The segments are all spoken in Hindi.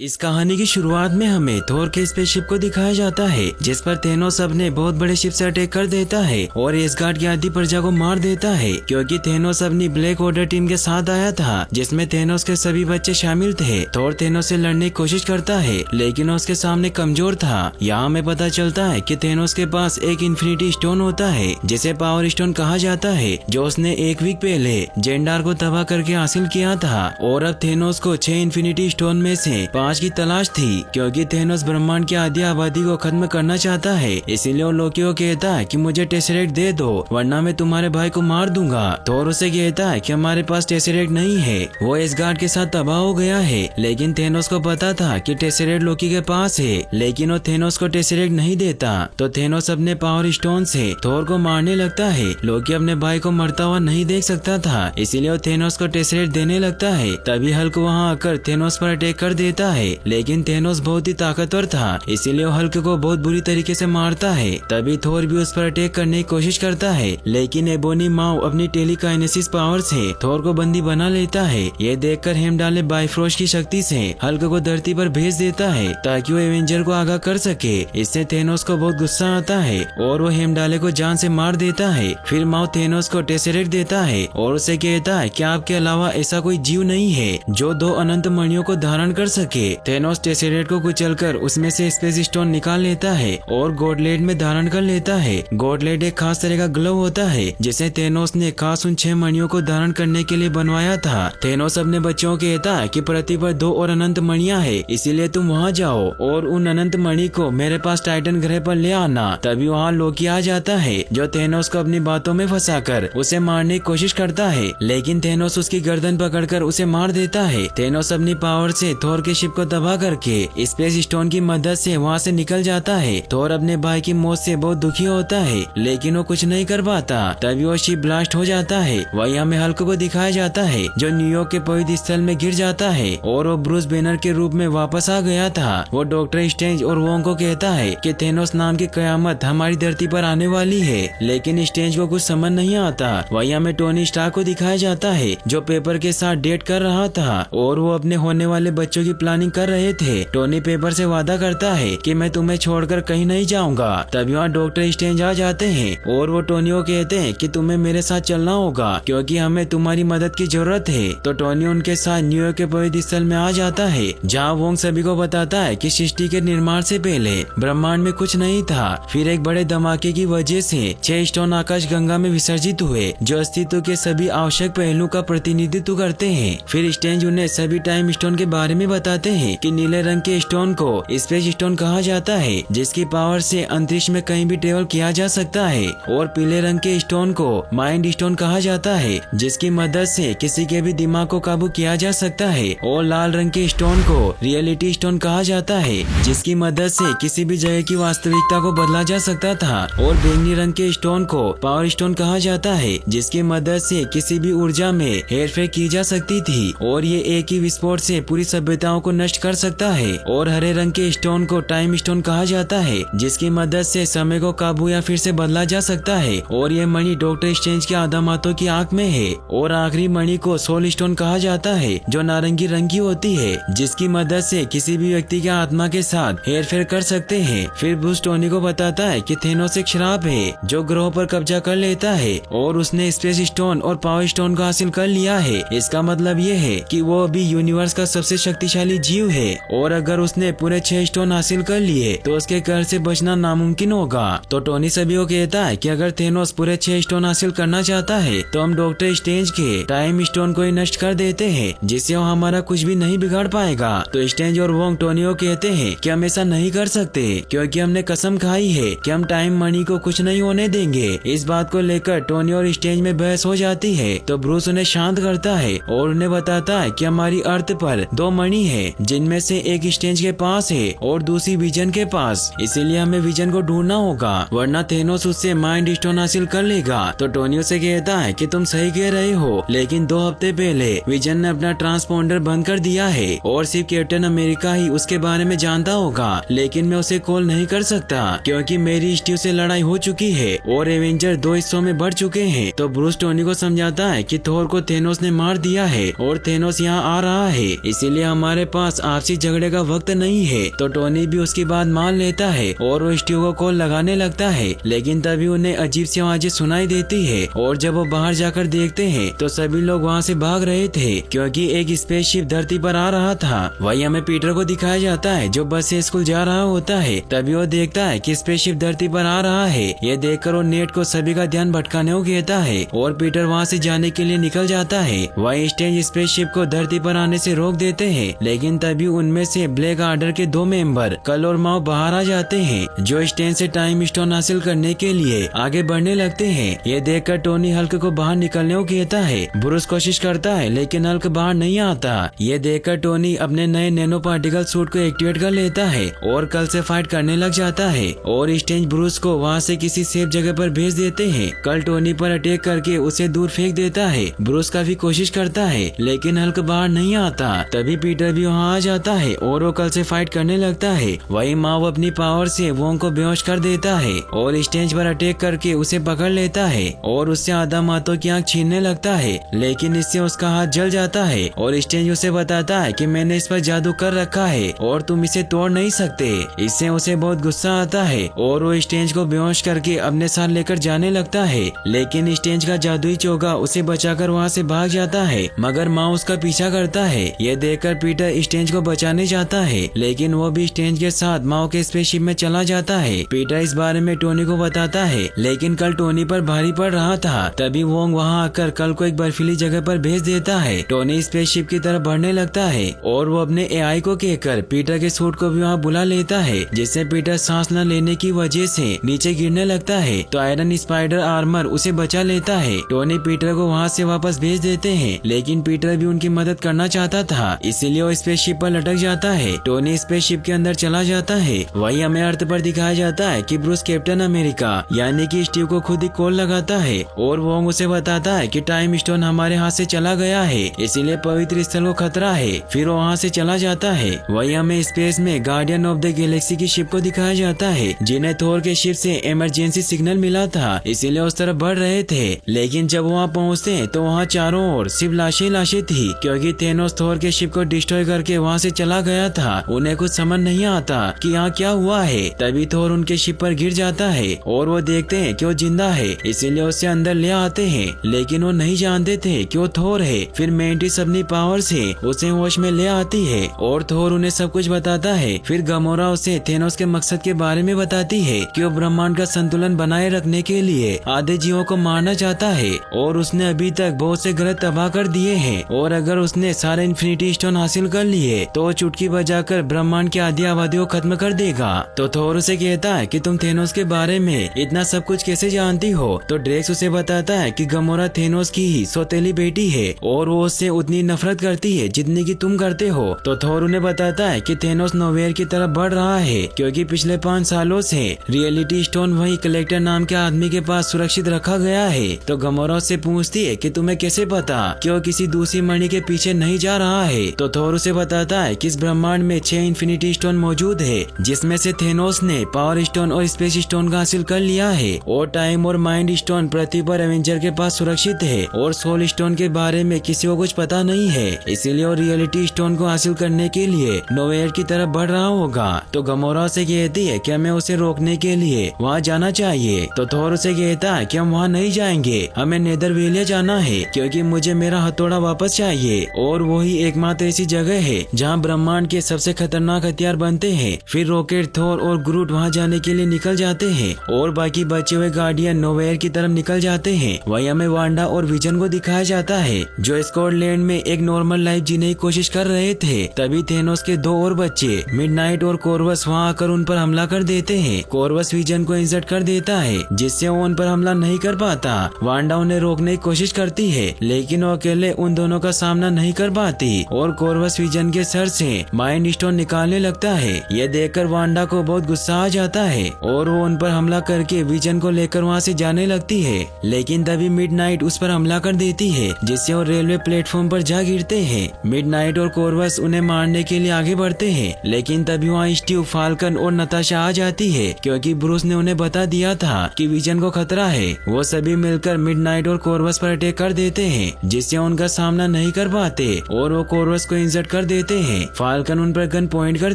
इस कहानी की शुरुआत में हमें थोर के स्पेसशिप को दिखाया जाता है जिस पर थेनोस अपने बहुत बड़े शिप से अटैक कर देता है और एसगार्ड की आधी प्रजा को मार देता है क्योंकि थेनोस अपनी ब्लैक ऑर्डर टीम के साथ आया था जिसमें थेनोस के सभी बच्चे शामिल थे। थोर थेनोस से लड़ने की कोशिश करता है लेकिन उसके सामने कमजोर था। यहाँ हमें पता चलता है कि थेनोस के पास एक इन्फिनिटी स्टोन होता है जिसे पावर स्टोन कहा जाता है जो उसने एक वीक पहले जेंडार को तबाह करके हासिल किया था और अब थेनोस को 6 इन्फिनिटी स्टोन में से 5 की तलाश थी क्योंकि थेनोस ब्रह्मांड की आधी आबादी को खत्म करना चाहता है। इसीलिए वो लोकी को कहता है कि मुझे टेसरेक्ट दे दो वरना मैं तुम्हारे भाई को मार दूंगा। थोर उसे कहता है कि हमारे पास टेसरेक्ट नहीं है, वो एसगार्ड के साथ तबाह हो गया है। लेकिन थेनोस को पता था कि टेसरेक्ट लोकी के पास है लेकिन वो थेनोस को टेसरेक्ट नहीं देता तो थेनोस अपने पावर स्टोन से थोर को मारने लगता है। लोकी अपने भाई को मरता हुआ नहीं देख सकता था इसीलिए वो थेनोस को टेसरेक्ट देने लगता है। तभी हल्क वहाँ आकर थेनोस पर अटैक कर देता है लेकिन थेनोस बहुत ही ताकतवर था इसीलिए वो हल्क को बहुत बुरी तरीके से मारता है। तभी थोर भी उस पर अटैक करने की कोशिश करता है लेकिन एबोनी माओ अपनी टेलीकाइनेसिस पावर से थोर को बंदी बना लेता है। ये देखकर हेमडाले बाइफ्रोस्ट की शक्ति से हल्क को धरती पर भेज देता है ताकि वो एवेंजर को आगाह कर सके। इससे थेनोस को बहुत गुस्सा आता है और वो हेमडाले को जान से मार देता है। फिर माओ थेनोस को टेसरेक्ट देता है और उसे कहता है कि आपके अलावा ऐसा कोई जीव नहीं है जो 2 अनंत मणियों को धारण कर सके। थेनोस टेसरेक्ट को कुचलकर उसमें से स्पेस स्टोन निकाल लेता है और गॉडलेट में धारण कर लेता है। गॉडलेट एक खास तरह का ग्लव होता है जिसे थेनोस ने खास उन 6 मणियों को धारण करने के लिए बनवाया था। थेनोस अपने बच्चों को कहता है कि पृथ्वी पर 2 और अनंत मणियां है इसीलिए तुम वहां जाओ और उन अनंत मणि को मेरे पास टाइटन ग्रह पर ले आना। तभी वहाँ लोकी आ जाता है जो थेनोस को अपनी बातों में फंसाकर उसे मारने की कोशिश करता है लेकिन थेनोस उसकी गर्दन पकड़कर उसे मार देता है। थेनोस अपनी पावर से थोर के शिप को तबाह करके स्पेस स्टोन की मदद से वहाँ से निकल जाता है। थोर अपने भाई की मौत से बहुत दुखी होता है लेकिन वो कुछ नहीं कर पाता। तभी वो शिप ब्लास्ट हो जाता है। वही हमें हल्क को दिखाया जाता है जो न्यूयॉर्क के पवित्र स्थल में गिर जाता है और वो ब्रूस बैनर के रूप में वापस आ गया था। वो डॉक्टर स्ट्रेंज और वोंग को कहता है कि थेनोस नाम की कयामत हमारी धरती पर आने वाली है लेकिन स्ट्रेंज को कुछ समझ नहीं आता। वही हमें टोनी स्टार्क को दिखाया जाता है जो पेपर के साथ डेट कर रहा था और वो अपने होने वाले बच्चों की प्लानिंग कर रहे थे। टोनी पेपर से वादा करता है कि मैं तुम्हें छोड़कर कहीं नहीं जाऊंगा। तभी वहाँ डॉक्टर स्ट्रेंज आ जाते हैं और वो टोनी को कहते हैं कि तुम्हें मेरे साथ चलना होगा क्योंकि हमें तुम्हारी मदद की जरूरत है। तो टोनी उनके साथ न्यूयॉर्क के पवित्र स्थल में आ जाता है जहाँ वोंग सभी को बताता है कि सृष्टि के निर्माण से पहले ब्रह्मांड में कुछ नहीं था। फिर एक बड़े धमाके की वजह से 6 स्टोन आकाश गंगा में विसर्जित हुए जो अस्तित्व के सभी आवश्यक पहलू का प्रतिनिधित्व करते हैं। फिर स्ट्रेंज उन्हें सभी टाइम स्टोन के बारे में बताते हैं कि नीले रंग के स्टोन को स्पेस स्टोन कहा जाता है जिसकी पावर से अंतरिक्ष में कहीं भी ट्रेवल किया जा सकता है और पीले रंग के स्टोन को माइंड स्टोन कहा जाता है जिसकी मदद से किसी के भी दिमाग को काबू किया जा सकता है और लाल रंग के स्टोन को रियलिटी स्टोन कहा जाता है जिसकी मदद से किसी भी जगह की वास्तविकता को बदला जा सकता था और बैंगनी रंग के स्टोन को पावर स्टोन कहा जाता है जिसकी मदद से किसी भी ऊर्जा में हेरफेर की जा सकती थी और ये एक ही विस्फोट से पूरी सभ्यताओं को नष्ट कर सकता है। और हरे रंग के स्टोन को टाइम स्टोन कहा जाता है जिसकी मदद से समय को काबू या फिर से बदला जा सकता है और ये मणि डॉक्टर स्ट्रेंज के आदमातों की आंख में है। और आखिरी मणि को सोल स्टोन कहा जाता है जो नारंगी रंग की होती है जिसकी मदद से किसी भी व्यक्ति के आत्मा के साथ हेरफेर कर सकते हैं। फिर ब्रूस टोनी को बताता है कि थेनोस एक श्राप है जो ग्रहों पर कब्जा कर लेता है और उसने स्पेस स्टोन और पावर स्टोन को हासिल कर लिया है। इसका मतलब ये है कि वो अभी यूनिवर्स का सबसे शक्तिशाली जीव है और अगर उसने पूरे 6 स्टोन हासिल कर लिए तो उसके घर से बचना नामुमकिन होगा। तो टोनी सभी को कहता है कि अगर थेनोस पूरे 6 स्टोन हासिल करना चाहता है तो हम डॉक्टर स्ट्रेंज के टाइम स्टोन को ही नष्ट कर देते हैं जिससे वो हमारा कुछ भी नहीं बिगाड़ पाएगा। तो स्ट्रेंज और वोंग टोनी को कहते हैं कि हम ऐसा नहीं कर सकते क्योंकि हमने कसम खाई है कि हम टाइम मणि को कुछ नहीं होने देंगे। इस बात को लेकर टोनी और स्ट्रेंज में बहस हो जाती है तो ब्रूस उन्हें शांत करता है और उन्हें बताता है कि हमारी अर्थ पर 2 मणि है जिनमें से एक स्ट्रेंज के पास है और दूसरी विजन के पास, इसीलिए हमें विजन को ढूंढना होगा वरना थेनोस उससे माइंड स्टोन हासिल कर लेगा। तो टोनी उसे कहता है कि तुम सही कह रहे हो लेकिन 2 हफ्ते पहले विजन ने अपना ट्रांसपोंडर बंद कर दिया है और सिर्फ कैप्टन अमेरिका ही उसके बारे में जानता होगा लेकिन मैं उसे कॉल नहीं कर सकता क्योंकि मेरी स्टीव से लड़ाई हो चुकी है और एवेंजर 2 हिस्सों में बढ़ चुके हैं। तो ब्रूस टोनी को समझाता है कि थोर को थेनोस ने मार दिया है और थेनोस यहाँ आ रहा है इसीलिए हमारे पास पास आपसी झगड़े का वक्त नहीं है। तो टोनी भी उसकी बात मान लेता है और वो स्टीव को कॉल लगाने लगता है, लेकिन तभी उन्हें अजीब सी आवाजें सुनाई देती है और जब वो बाहर जाकर देखते हैं तो सभी लोग वहाँ से भाग रहे थे क्योंकि एक स्पेसशिप धरती पर आ रहा था। वही हमें पीटर को दिखाया जाता है जो बस से स्कूल जा रहा होता है। तभी वो देखता है कि स्पेसशिप धरती पर आ रहा है। ये देखकर वो नेट को सभी का ध्यान भटकाने को कहता है और पीटर वहाँ से जाने के लिए निकल जाता है। वही स्ट्रेंज स्पेसशिप को धरती पर आने से रोक देते हैं, लेकिन तभी उनमें से ब्लैक ऑर्डर के 2 मेंबर कल और माओ बाहर आ जाते हैं जो स्ट्रेंज से टाइम स्टोन हासिल करने के लिए आगे बढ़ने लगते हैं। ये देखकर टोनी हल्क को बाहर निकलने को कहता है। ब्रूस कोशिश करता है लेकिन हल्क बाहर नहीं आता। ये देखकर टोनी अपने नए नैनो पार्टिकल सूट को एक्टिवेट कर लेता है और कल से फाइट करने लग जाता है और स्ट्रेंज ब्रूस को वहाँ से किसी सेफ जगह पर भेज देते हैं। कल टोनी पर अटैक करके उसे दूर फेंक देता है। ब्रूस काफी कोशिश करता है लेकिन हल्क बाहर नहीं आता। तभी पीटर भी वहाँ आ जाता है और वो कल से फाइट करने लगता है। वही माओ अपनी पावर से वोंग को बेहोश कर देता है और स्ट्रेंज पर अटैक करके उसे पकड़ लेता है और उससे आधा हाथों की आंख छीनने लगता है, लेकिन इससे उसका हाथ जल जाता है और स्ट्रेंज उसे बताता है कि मैंने इस पर जादू कर रखा है और तुम इसे तोड़ नहीं सकते। इससे उसे बहुत गुस्सा आता है और वो स्ट्रेंज को बेहोश करके अपने साथ लेकर जाने लगता है, लेकिन स्ट्रेंज का जादुई चोगा उसे बचाकर वहाँ से भाग जाता है मगर माओ उसका पीछा करता है। ये देखकर पीटर स्ट्रेंज को बचाने जाता है लेकिन वो भी स्ट्रेंज के साथ माओ के स्पेसशिप में चला जाता है। पीटर इस बारे में टोनी को बताता है लेकिन कल टोनी पर भारी पड़ रहा था। तभी वोंग वहाँ आकर कल को एक बर्फीली जगह पर भेज देता है। टोनी स्पेसशिप की तरफ बढ़ने लगता है और वो अपने एआई को कहकर पीटर के सूट को भी वहाँ बुला लेता है, जिससे पीटर सांस न लेने की वजह से नीचे गिरने लगता है। तो आयरन स्पाइडर आर्मर उसे बचा लेता है। टोनी पीटर को वहाँ से वापस भेज देते हैं लेकिन पीटर भी उनकी मदद करना चाहता था, इसीलिए वो स्पेसशिप पर लटक जाता है। टोनी स्पेसशिप के अंदर चला जाता है। वही हमें अर्थ पर दिखाया जाता है कि ब्रूस कैप्टन अमेरिका यानी कि स्टीव को खुद ही कॉल लगाता है और वोंग उसे बताता है कि टाइम स्टोन हमारे हाथ से चला गया है, इसीलिए पवित्र स्थल को खतरा है। फिर वो वहाँ से चला जाता है। वही हमें स्पेस में गार्डियन ऑफ द गैलेक्सी की शिप को दिखाया जाता है जिन्हें थोर के शिप से इमरजेंसी सिग्नल मिला था, इसीलिए उस तरफ बढ़ रहे थे। लेकिन जब वहाँ पहुँचते हैं तो वहाँ चारों ओर सिर्फ लाशें थी क्योंकि थेनोस थोर के शिप को डिस्ट्रॉय करके वहाँ से चला गया था। उन्हें कुछ समझ नहीं आता कि यहाँ क्या हुआ है। तभी थोर उनके शिप पर गिर जाता है और वो देखते हैं कि वो जिंदा है, इसीलिए उसे अंदर ले आते हैं, लेकिन वो नहीं जानते थे कि वो थोर है। फिर मेंटिस अपनी पावर से उसे होश में ले आती है और थोर उन्हें सब कुछ बताता है। फिर गमोरा उसे थेनोस के मकसद के बारे में बताती है कि वो ब्रह्मांड का संतुलन बनाए रखने के लिए आधे जीवों को मारना चाहता है और उसने अभी तक बहुत से ग्रह तबाह कर दिए हैं और अगर उसने सारे इन्फिनिटी स्टोन हासिल कर लिए तो वो चुटकी बजाकर ब्रह्मांड की आधी आबादी को खत्म कर देगा। तो थोर उसे कहता है कि तुम थेनोस के बारे में इतना सब कुछ कैसे जानती हो। तो ड्रेक्स उसे बताता है कि गमोरा थेनोस की ही सौतेली बेटी है और वो उससे उतनी नफरत करती है जितनी की तुम करते हो। तो थोर उन्हें बताता है कि थेनोस नोवेयर की तरफ बढ़ रहा है क्योंकि पिछले 5 सालों से रियलिटी स्टोन वही कलेक्टर नाम के आदमी के पास सुरक्षित रखा गया है। तो गमोरा उससे पूछती है कि तुम्हें कैसे पता कि वो किसी दूसरी मणि के पीछे नहीं जा रहा है। तो थोर उसे बताता है कि इस ब्रह्मांड में 6 इन्फिनिटी स्टोन मौजूद है जिसमें से थेनोस ने पावर स्टोन और स्पेस स्टोन का हासिल कर लिया है और टाइम और माइंड स्टोन पृथ्वी पर एवेंजर के पास सुरक्षित है और सोल स्टोन के बारे में किसी को कुछ पता नहीं है, इसीलिए वो रियलिटी स्टोन को हासिल करने के लिए नोवेयर की तरफ बढ़ रहा होगा। तो गमोरा से कहती है कि हमें उसे रोकने के लिए वहाँ जाना चाहिए। तो थोर उसे कहता है कि हम वहाँ नहीं जाएंगे, हमें नेदरवेलिया जाना है क्योंकि मुझे मेरा हथौड़ा वापस चाहिए और वही एकमात्र ऐसी जगह है जहाँ ब्रह्मांड के सबसे खतरनाक हथियार बनते हैं। फिर रॉकेट, थोर और ग्रूट वहाँ जाने के लिए निकल जाते हैं और बाकी बचे हुए गार्डियन नोवेयर की तरफ निकल जाते हैं। वही हमें वांडा और विजन को दिखाया जाता है जो स्कॉटलैंड में एक नॉर्मल लाइफ जीने की कोशिश कर रहे थे। तभी थेनोस के 2 और बच्चे मिडनाइट और कोरवस वहाँ आकर उन पर हमला कर देते हैं। कोरवस विजन को इंजर्ड कर देता है जिससे वो उन पर हमला नहीं कर पाता। वांडा उन्हें रोकने की कोशिश करती है लेकिन वो अकेले उन दोनों का सामना नहीं कर पाती और कोरवस विजन के सर से माइंड स्टोन निकालने लगता है। यह देखकर वांडा को बहुत गुस्सा आ जाता है और वो उन पर हमला करके विजन को लेकर वहाँ से जाने लगती है, लेकिन तभी मिडनाइट उस पर हमला कर देती है जिससे वो रेलवे प्लेटफॉर्म पर जा गिरते हैं। मिडनाइट और कोरवस उन्हें मारने के लिए आगे बढ़ते हैं लेकिन तभी वहाँ स्टीव, फाल्कन और नताशा आ जाती है क्योंकि ब्रूस ने उन्हें बता दिया था कि विजन को खतरा है। वो सभी मिलकर मिडनाइट और कोरवस पर अटैक कर देते हैं जिससे उनका सामना नहीं कर पाते और वो कोरवस को इंजर्ड कर देते हैं। फाल्कन उन पर गन पॉइंट कर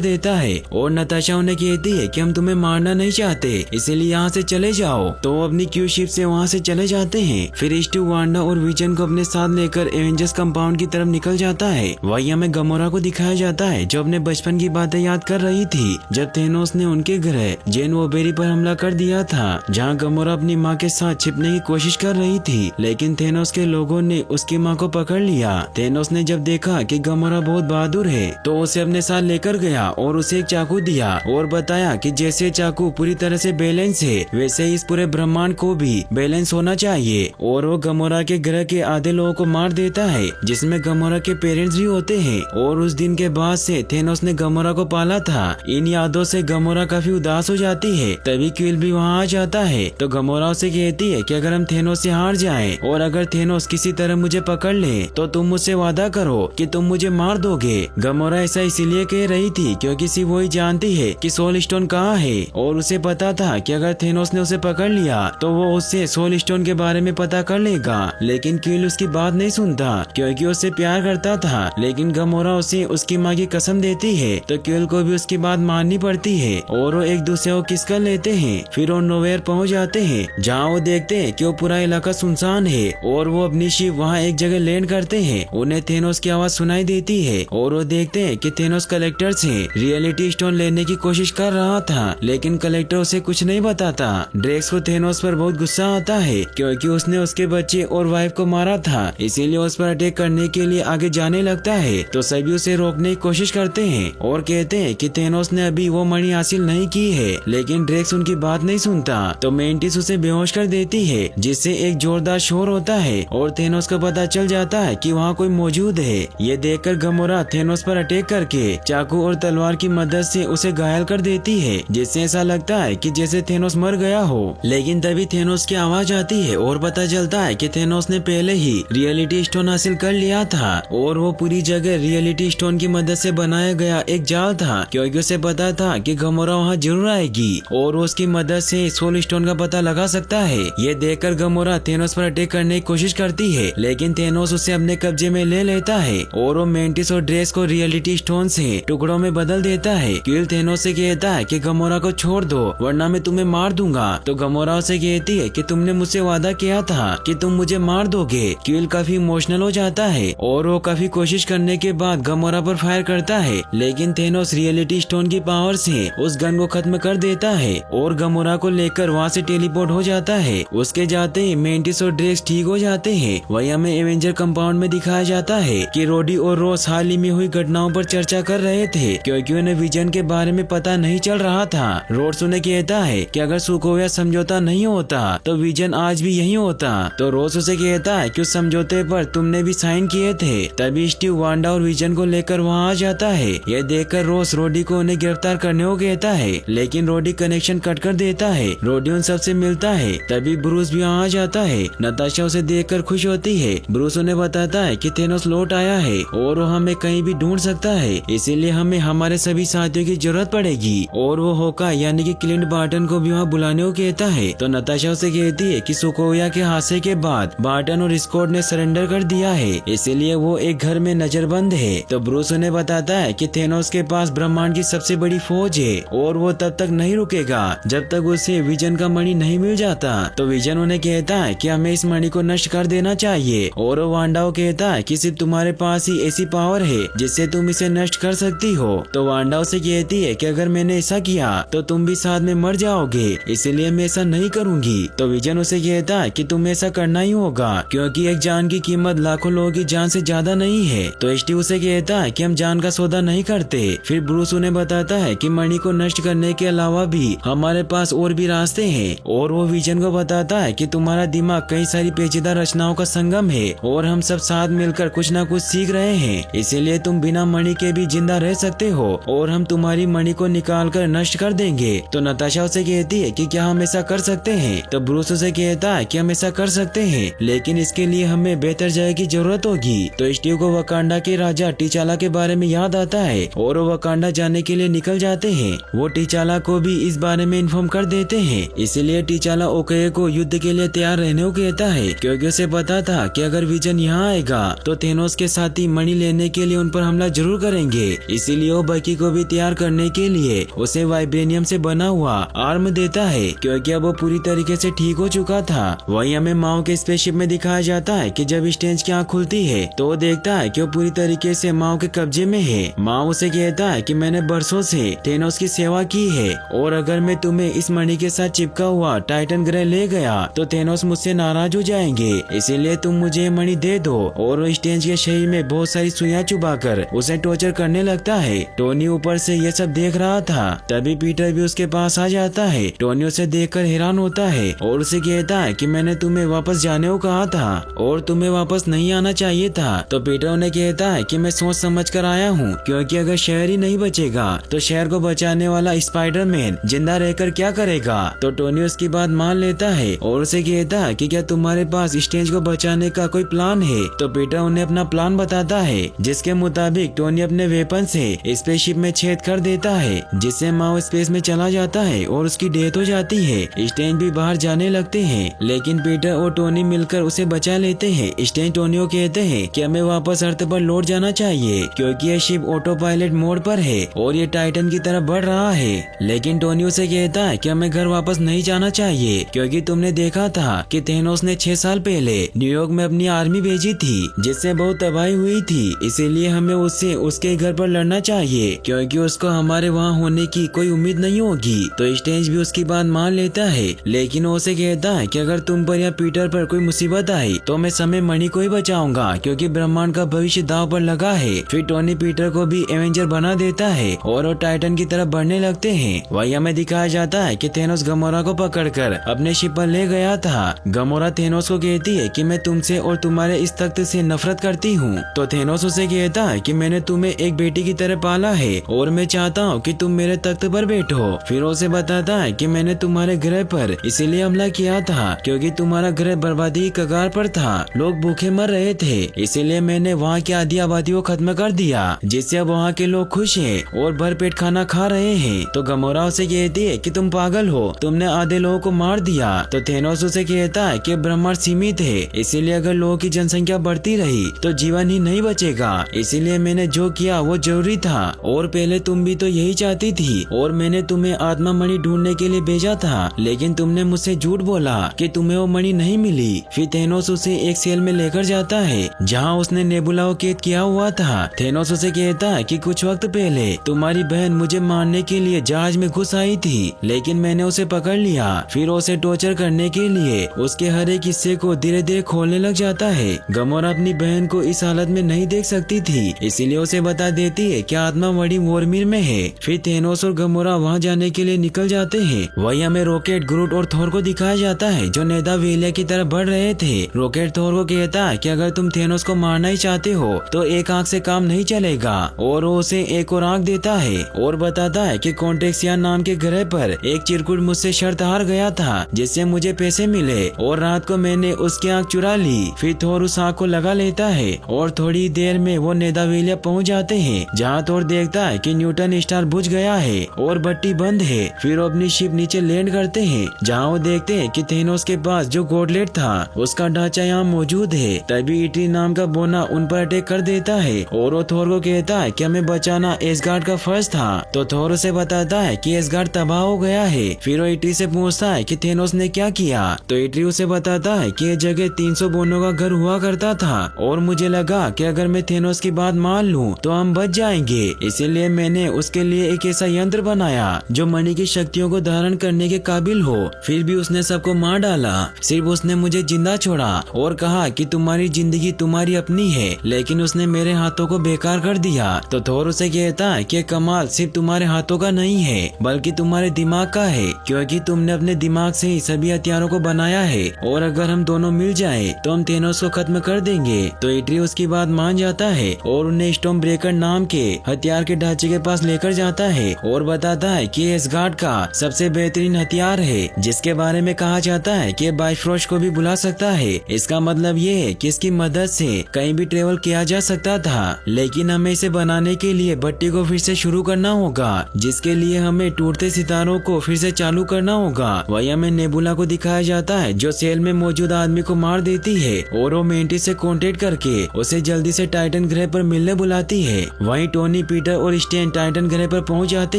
देता है और नताशा उन्हें कहती है कि हम तुम्हें मारना नहीं चाहते, इसीलिए यहाँ से चले जाओ। तो वो अपनी क्यू शिप से वहाँ से चले जाते हैं। फिर स्टीव वांडा और विजन को अपने साथ लेकर एवेंजर्स कंपाउंड की तरफ निकल जाता है। वही हमें गमोरा को दिखाया जाता है जो अपने बचपन की बातें याद कर रही थी जब थेनोस ने उनके ग्रह जेन वोबेरी पर हमला कर दिया था, जहाँ गमोरा अपनी माँ के साथ छिपने की कोशिश कर रही थी, लेकिन थेनोस के लोगों ने उसकी माँ को पकड़ लिया। थेनोस ने जब देखा कि गमोरा बहुत बहादुर है तो उसे अपने साथ लेकर गया और उसे एक चाकू दिया और बताया कि जैसे चाकू पूरी तरह से बैलेंस है वैसे ही इस पूरे ब्रह्मांड को भी बैलेंस होना चाहिए। और वो गमोरा के ग्रह के आधे लोगों को मार देता है जिसमें गमोरा के पेरेंट्स भी होते हैं। और उस दिन के बाद से थेनोस ने गमोरा को पाला था। इन यादों से गमोरा काफी उदास हो जाती है। तभी क्विल भी वहाँ आ जाता है तो गमोरा उसे कहती है कि अगर हम थेनोस से हार जाएं और अगर थेनोस किसी तरह मुझे पकड़ ले तो तुम मुझसे वादा करो कि तुम मुझे मार दोगे। गमोरा ऐसा इसीलिए कह रही थी क्योंकि सिर्फ वही जानती है कि सोल स्टोन कहाँ है और उसे पता था कि अगर थेनोस ने उसे पकड़ लिया तो वो उससे सोल स्टोन के बारे में पता कर लेगा। लेकिन क्विल उसकी बात नहीं सुनता क्योंकि उससे प्यार करता था। लेकिन गमोरा उसे उसकी माँ की कसम देती है तो क्विल को भी उसकी बात माननी पड़ती है और वो एक दूसरे को किस कर लेते हैं। फिर वो नोवेयर पहुँच जाते हैं जहाँ वो देखते हैं कि वो पूरा इलाका सुनसान है और वो अपनी शिप वहाँ एक जगह लैंड करते हैं। उन्हें थेनोस की आवाज सुनाई देती है और वो देखते हैं कि थेनोस कलेक्टर से रियलिटी स्टोन लेने की कोशिश कर रहा था, लेकिन कलेक्टर उसे कुछ नहीं बताता। ड्रेक्स को थेनोस पर बहुत गुस्सा आता है क्योंकि उसने उसके बच्चे और वाइफ को मारा था, इसीलिए उस पर अटैक करने के लिए आगे जाने लगता है। तो सभी उसे रोकने की कोशिश करते हैं और कहते हैं कि थेनोस ने अभी वो मणि हासिल नहीं की है, लेकिन ड्रेक्स उनकी बात नहीं सुनता। तो मेंटिस उसे बेहोश कर देती है जिससे एक जोरदार शोर होता है और थेनोस को पता चल जाता है कि वहाँ कोई मौजूद है। ये देखकर गमोरा थेनोस पर अटैक करके चाकू और तलवार की मदद से उसे घायल कर देती है, जिससे ऐसा लगता है कि जैसे थेनोस मर गया हो। लेकिन तभी थेनोस की आवाज आती है और पता चलता है कि थेनोस ने पहले ही रियलिटी स्टोन हासिल कर लिया था और वो पूरी जगह रियलिटी स्टोन की मदद से बनाया गया एक जाल था, क्योंकि उसे पता था कि गमोरा वहाँ जरूर आएगी और उसकी मदद से सोल स्टोन का पता लगा सकता है। ये देखकर गमोरा थेनोस पर अटैक करने की कोशिश करती है, लेकिन थेनोस उसे अपने कब्जे में ले लेता है और वो मेंटिस और ड्रेस को रियलिटी स्टोन से टुकड़ों में बदल देता है। क्विल थेनोस से कहता है कि गमोरा को छोड़ दो वरना मैं तुम्हें मार दूंगा। तो गमोरा उसे कहती है कि तुमने मुझसे वादा किया था कि तुम मुझे मार दोगे। क्विल काफी इमोशनल हो जाता है और वो काफी कोशिश करने के बाद गमोरा पर फायर करता है, लेकिन थेनोस रियलिटी स्टोन की पावर से उस गन को खत्म कर देता है और गमोरा को लेकर वहाँ से टेलीपोर्ट हो जाता है। उसके जाते ही मेंटिस और ड्रेक्स ठीक हो जाते हैं। वही हमें एवेंजर कंपाउंड में दिखाया जाता है कि रोडी और रोस हाल ही में हुई घटनाओं पर चर्चा कर रहे थे क्योंकि उन्हें विजन के बारे में पता नहीं चल रहा था। रोड्स उन्हें कहता है कि अगर सोकोविया समझौता नहीं होता तो विजन आज भी यही होता। तो रोस उसे कहता है कि उस समझौते पर तुमने भी साइन किए थे। तभी स्टीव वांडा और विजन को लेकर वहाँ आ जाता है। यह देखकर रोस रोडी को उन्हें गिरफ्तार करने को कहता है, लेकिन रोडी कनेक्शन कट कर देता है। रोडी उन सबसे मिलता है। तभी ब्रूस भी वहाँ आ जाता है। नताशा उसे देखकर खुश होती है। ब्रूस उन्हें बताता है कि थेनोस लौट आया है और वो हमें कहीं भी ढूंढ सकता है, इसीलिए हमें हमारे सभी साथियों की जरूरत पड़ेगी। और वो होका यानी कि क्लिंट बार्टन को भी वहाँ बुलाने को कहता है। तो नताशा उसे कहती है कि सोकोविया के हादसे के बाद बार्टन और स्कॉट ने सरेंडर कर दिया है, इसीलिए वो एक घर में नजरबंद है। तो ब्रूस उन्हें बताता है कि थेनोस के पास ब्रह्मांड की सबसे बड़ी फौज है और वो तब तक नहीं रुकेगा जब तक उसे विजन का मणि नहीं मिल जाता। तो विजन उन्हें कहता है कि हमें इस मणि को नष्ट कर देना चाहिए और वो वांडा को कहता है कि सिर्फ तुम्हारे पास ही ऐसी पावर है जिससे तुम इसे नष्ट कर सकती हो। तो वांडा उसे कहती है कि अगर मैंने ऐसा किया तो तुम भी साथ में मर जाओगे, इसलिए मैं ऐसा नहीं करूंगी। तो विजन उसे कहता है कि तुम्हें ऐसा करना ही होगा क्योंकि एक जान की कीमत लाखों लोगों की जान से ज्यादा नहीं है। तो स्टीव उसे कहता है कि हम जान का सौदा नहीं करते। फिर ब्रूस उन्हें बताता है कि मणि को नष्ट करने के अलावा भी हमारे पास और भी रास्ते हैं और वो विजन को बताता है कि तुम्हारा दिमाग कई सारी पेचीदा रचनाओं का संगम है और हम सब साथ मिलकर कुछ न कुछ सीख रहे हैं, इसीलिए तुम बिना मणि के भी जिंदा रह सकते हो और हम तुम्हारी मणि को निकाल कर नष्ट कर देंगे। तो नताशा उसे कहती है कि क्या हम ऐसा कर सकते हैं। तो ब्रूस उसे कहता है कि हम ऐसा कर सकते हैं, लेकिन इसके लिए हमें बेहतर जगह की जरूरत होगी। तो स्टीव को वकांडा के राजा टिचाला के बारे में याद आता है और वो वकांडा जाने के लिए निकल जाते हैं। वो टिचाला को भी इस बारे में इन्फॉर्म कर देते हैं, इसलिए टिचाला ओकोये को युद्ध के लिए तैयार रहने को कहता है क्योंकि उसे पता था कि अगर विजन यहाँ आएगा तो थेनोस के साथी मणि लेने के लिए उन पर हमला जरूर करेंगे। इसीलिए वो बकी को भी तैयार करने के लिए उसे वाइब्रेनियम से बना हुआ आर्म देता है, क्योंकि अब वो पूरी तरीके से ठीक हो चुका था। वही हमें माओ के स्पेसशिप में दिखाया जाता है कि जब स्ट्रेंज की आँख खुलती है तो वो देखता है कि वो पूरी तरीके से माओ के कब्जे में है। माओ उसे कहता है कि मैंने बरसों से थेनोस की सेवा की है और अगर मैं तुम्हें इस मणि के साथ चिपका हुआ टाइटन ग्रह ले गया तो थेनोस मुझसे नाराज हो जाएंगे, इसीलिए तुम मुझे ये मणि दे दो। और वो स्ट्रेंज के शरीर में बहुत सारी सुइयां चुबाकर उसे टॉर्चर करने लगता है। टोनी ऊपर से ये सब देख रहा था। तभी पीटर भी उसके पास आ जाता है। टोनी उसे देखकर हैरान होता है और उसे कहता है कि मैंने तुम्हें वापस जाने को कहा था और तुम्हें वापस नहीं आना चाहिए था। तो पीटर उन्हें कहता है कि मैं सोच समझ कर आया हूँ, क्योंकि अगर शहर ही नहीं बचेगा तो शहर को बचाने वाला स्पाइडरमैन जिंदा रहकर क्या करेगा। तो टोनी उसकी बात मान लेता है और उसे कहता है कि क्या तुम्हारे पास स्ट्रेंज को बचाने का कोई प्लान है। तो पीटर उन्हें अपना प्लान बताता है, जिसके मुताबिक टोनी अपने वेपन से स्पेसशिप में छेद कर देता है, जिससे माओ स्पेस में चला जाता है और उसकी डेथ हो जाती है। स्ट्रेंज भी बाहर जाने लगते हैं, लेकिन पीटर और टोनी मिलकर उसे बचा लेते हैं। स्ट्रेंज टोनी को कहते हैं कि हमें वापस अर्थ पर लौट जाना चाहिए, क्योंकि ये शिप ऑटो पायलट मोड पर है और ये टाइटन की तरफ बढ़ रहा है। लेकिन टोनी उसे कहता है कि हमें घर वापस नहीं जाना चाहिए, क्योंकि तुमने देखा था कि थेनोस ने 6 साल पहले न्यूयॉर्क में अपनी आर्मी भेजी थी, जिससे बहुत तबाही हुई थी। इसीलिए हमें उससे उसके घर पर लड़ना चाहिए, क्योंकि उसको हमारे वहाँ होने की कोई उम्मीद नहीं होगी। तो स्ट्रेंज भी उसकी बात मान लेता है, लेकिन वो उसे कहता है कि अगर तुम पर या पीटर पर कोई मुसीबत आई तो मैं समय मणि को ही बचाऊंगा, क्योंकि ब्रह्मांड का भविष्य दांव पर लगा है। फिर टोनी पीटर को भी एवेंजर बना देता है और वो टाइटन की तरफ बढ़ने लगते हैं। वही हमें दिखाया जाता है कि थेनोस गमोरा को पकड़कर अपने शिप पर ले गया था। गमोरा थेनोस को कहती है कि मैं तुमसे और तुम्हारे इस तख्त से नफरत करती हूँ। तो थेनोस उसे कहता है कि मैंने तुम्हें एक बेटी की तरह पाला है और मैं चाहता हूँ कि तुम मेरे तख्त पर बैठो। फिर उसे बताता है कि मैंने तुम्हारे ग्रह पर इसीलिए हमला किया था क्योंकि तुम्हारा ग्रह बर्बादी की कगार पर था, लोग भूखे मर रहे थे, इसीलिए मैंने वहाँ की आधी आबादी को खत्म कर दिया, जिससे अब वहाँ के लोग खुश हैं और भरपेट खाना खा रहे हैं। तो गमोरा उसे कहती है कि तुम पागल हो, तुमने आधे लोगों को मार दिया। तो थेनोस उसे कहता है कि ब्रह्मांड सीमित है, इसीलिए अगर लोगों की जनसंख्या बढ़ती रही तो जीवन ही नहीं बचेगा, इसीलिए मैंने जो किया वो जरूरी था और पहले तुम भी तो यही चाहती थी और मैंने तुम्हें आत्मा मणि ढूंढने के लिए भेजा था, लेकिन तुमने मुझसे झूठ बोला कि तुम्हें वो मणि नहीं मिली। फिर थेनोस उसे एक सेल में लेकर जाता है जहाँ उसने नेबुला को कैद किया हुआ था। थेनोस उसे कहता है कि कुछ वक्त पहले तुम्हारी बहन मुझे मारने के लिए जहाज में घुस आई थी, लेकिन मैंने उसे पकड़ लिया। फिर उसे टॉर्चर करने के लिए उसके हर एक हिस्से को धीरे धीरे खोलने लग जाता है। गमोरा अपनी बहन को इस हालत में नहीं देख सकती थी, इसीलिए उसे बता देती है कि आत्मा मणि वोरमीर में है। फिर थेनोस और गमोरा वहाँ जाने के लिए निकल जाते हैं। वही हमें रॉकेट, ग्रूट और थोर को दिखाया जाता है जो नेदावेलिया की तरफ बढ़ रहे थे। रॉकेट थोर को कहता है कि अगर तुम थेनोस को मारना ही चाहते हो तो एक आंख से काम नहीं चलेगा, और वो उसे एक और आंख देता है और बताता है कि कॉन्टेक्सिया नाम के ग्रह पर एक चिरकुट मुझसे शर्त हार गया था जिससे मुझे पैसे मिले और रात को मैंने उसकी आंख चुरा ली। फिर थोर उस आंख को लगा लेता है और थोड़ी देर में वो नेदावेलिया पहुंच जाते हैं, जहां थोर देखता है कि न्यूटन स्टार बुझ गया है और भट्टी बंद है। फिर वो अपनी शिप नीचे लैंड करते हैं, जहां वो देखते हैं कि थेनोस के पास जो गॉडलेट था उसका ढांचा यहाँ मौजूद है। तभी इटरी नाम का बोना उन पर अटैक कर देता है और वो थोर को कहता है कि हमें बचाना एसगार्ड का फर्ज था। तो थोर उसे बताता है कि एसगार्ड तबाह हो गया है। फिर वो इटरी से पूछता है कि थेनोस ने क्या किया। तो इटरी उसे बताता है कि ये जगह 300 बोनों का घर हुआ करता था और मुझे लगा कि अगर मैं थेनोस की बात मान लूं तो हम बच जाएंगे, इसीलिए मैंने उसके लिए एक ऐसा यंत्र बनाया जो मणि की शक्तियों को धारण करने के काबिल हो। फिर भी उसने सबको मार डाला, सिर्फ उसने मुझे जिंदा छोड़ा और कहा कि तुम्हारी जिंदगी तुम्हारी अपनी है, लेकिन उसने मेरे हाथों को बेकार कर दिया। तो थोर उसे कहता है कि कमाल सिर्फ तुम्हारे हाथों का नहीं है बल्कि तुम्हारे दिमाग का है, क्योंकि तुमने अपने दिमाग से ही सभी हथियारों को बनाया है और अगर हम दोनों मिल जाए तो हम थेनोस को खत्म कर देंगे। तो इटरी उसकी बात मान जाता है और उन्हें स्टॉर्म ब्रेकर नाम के हथियार के ढांचे के पास लेकर जाता है और बताता है कि एसगार्ड का सबसे बेहतरीन हथियार है, जिसके बारे में कहा जाता है कि बाइफ्रोस्ट को भी बुला सकता है। इसका मतलब ये है कि इसकी मदद से कहीं भी ट्रेवल किया जा सकता था, लेकिन हमें इसे बनाने के लिए भट्टी को फिर से शुरू करना होगा, जिसके लिए हमें टूटते सितारों को फिर से चालू करना होगा। वही हमें नेबुला को दिखाया जाता है जो सेल में मौजूद आदमी को मार देती है और वो मेंटिस से कांटेक्ट करके उसे जल्दी से टाइटन ग्रह पर मिलने बुलाती है। वहीं टोनी, पीटर और स्टैन टाइटन ग्रह पर पहुंच जाते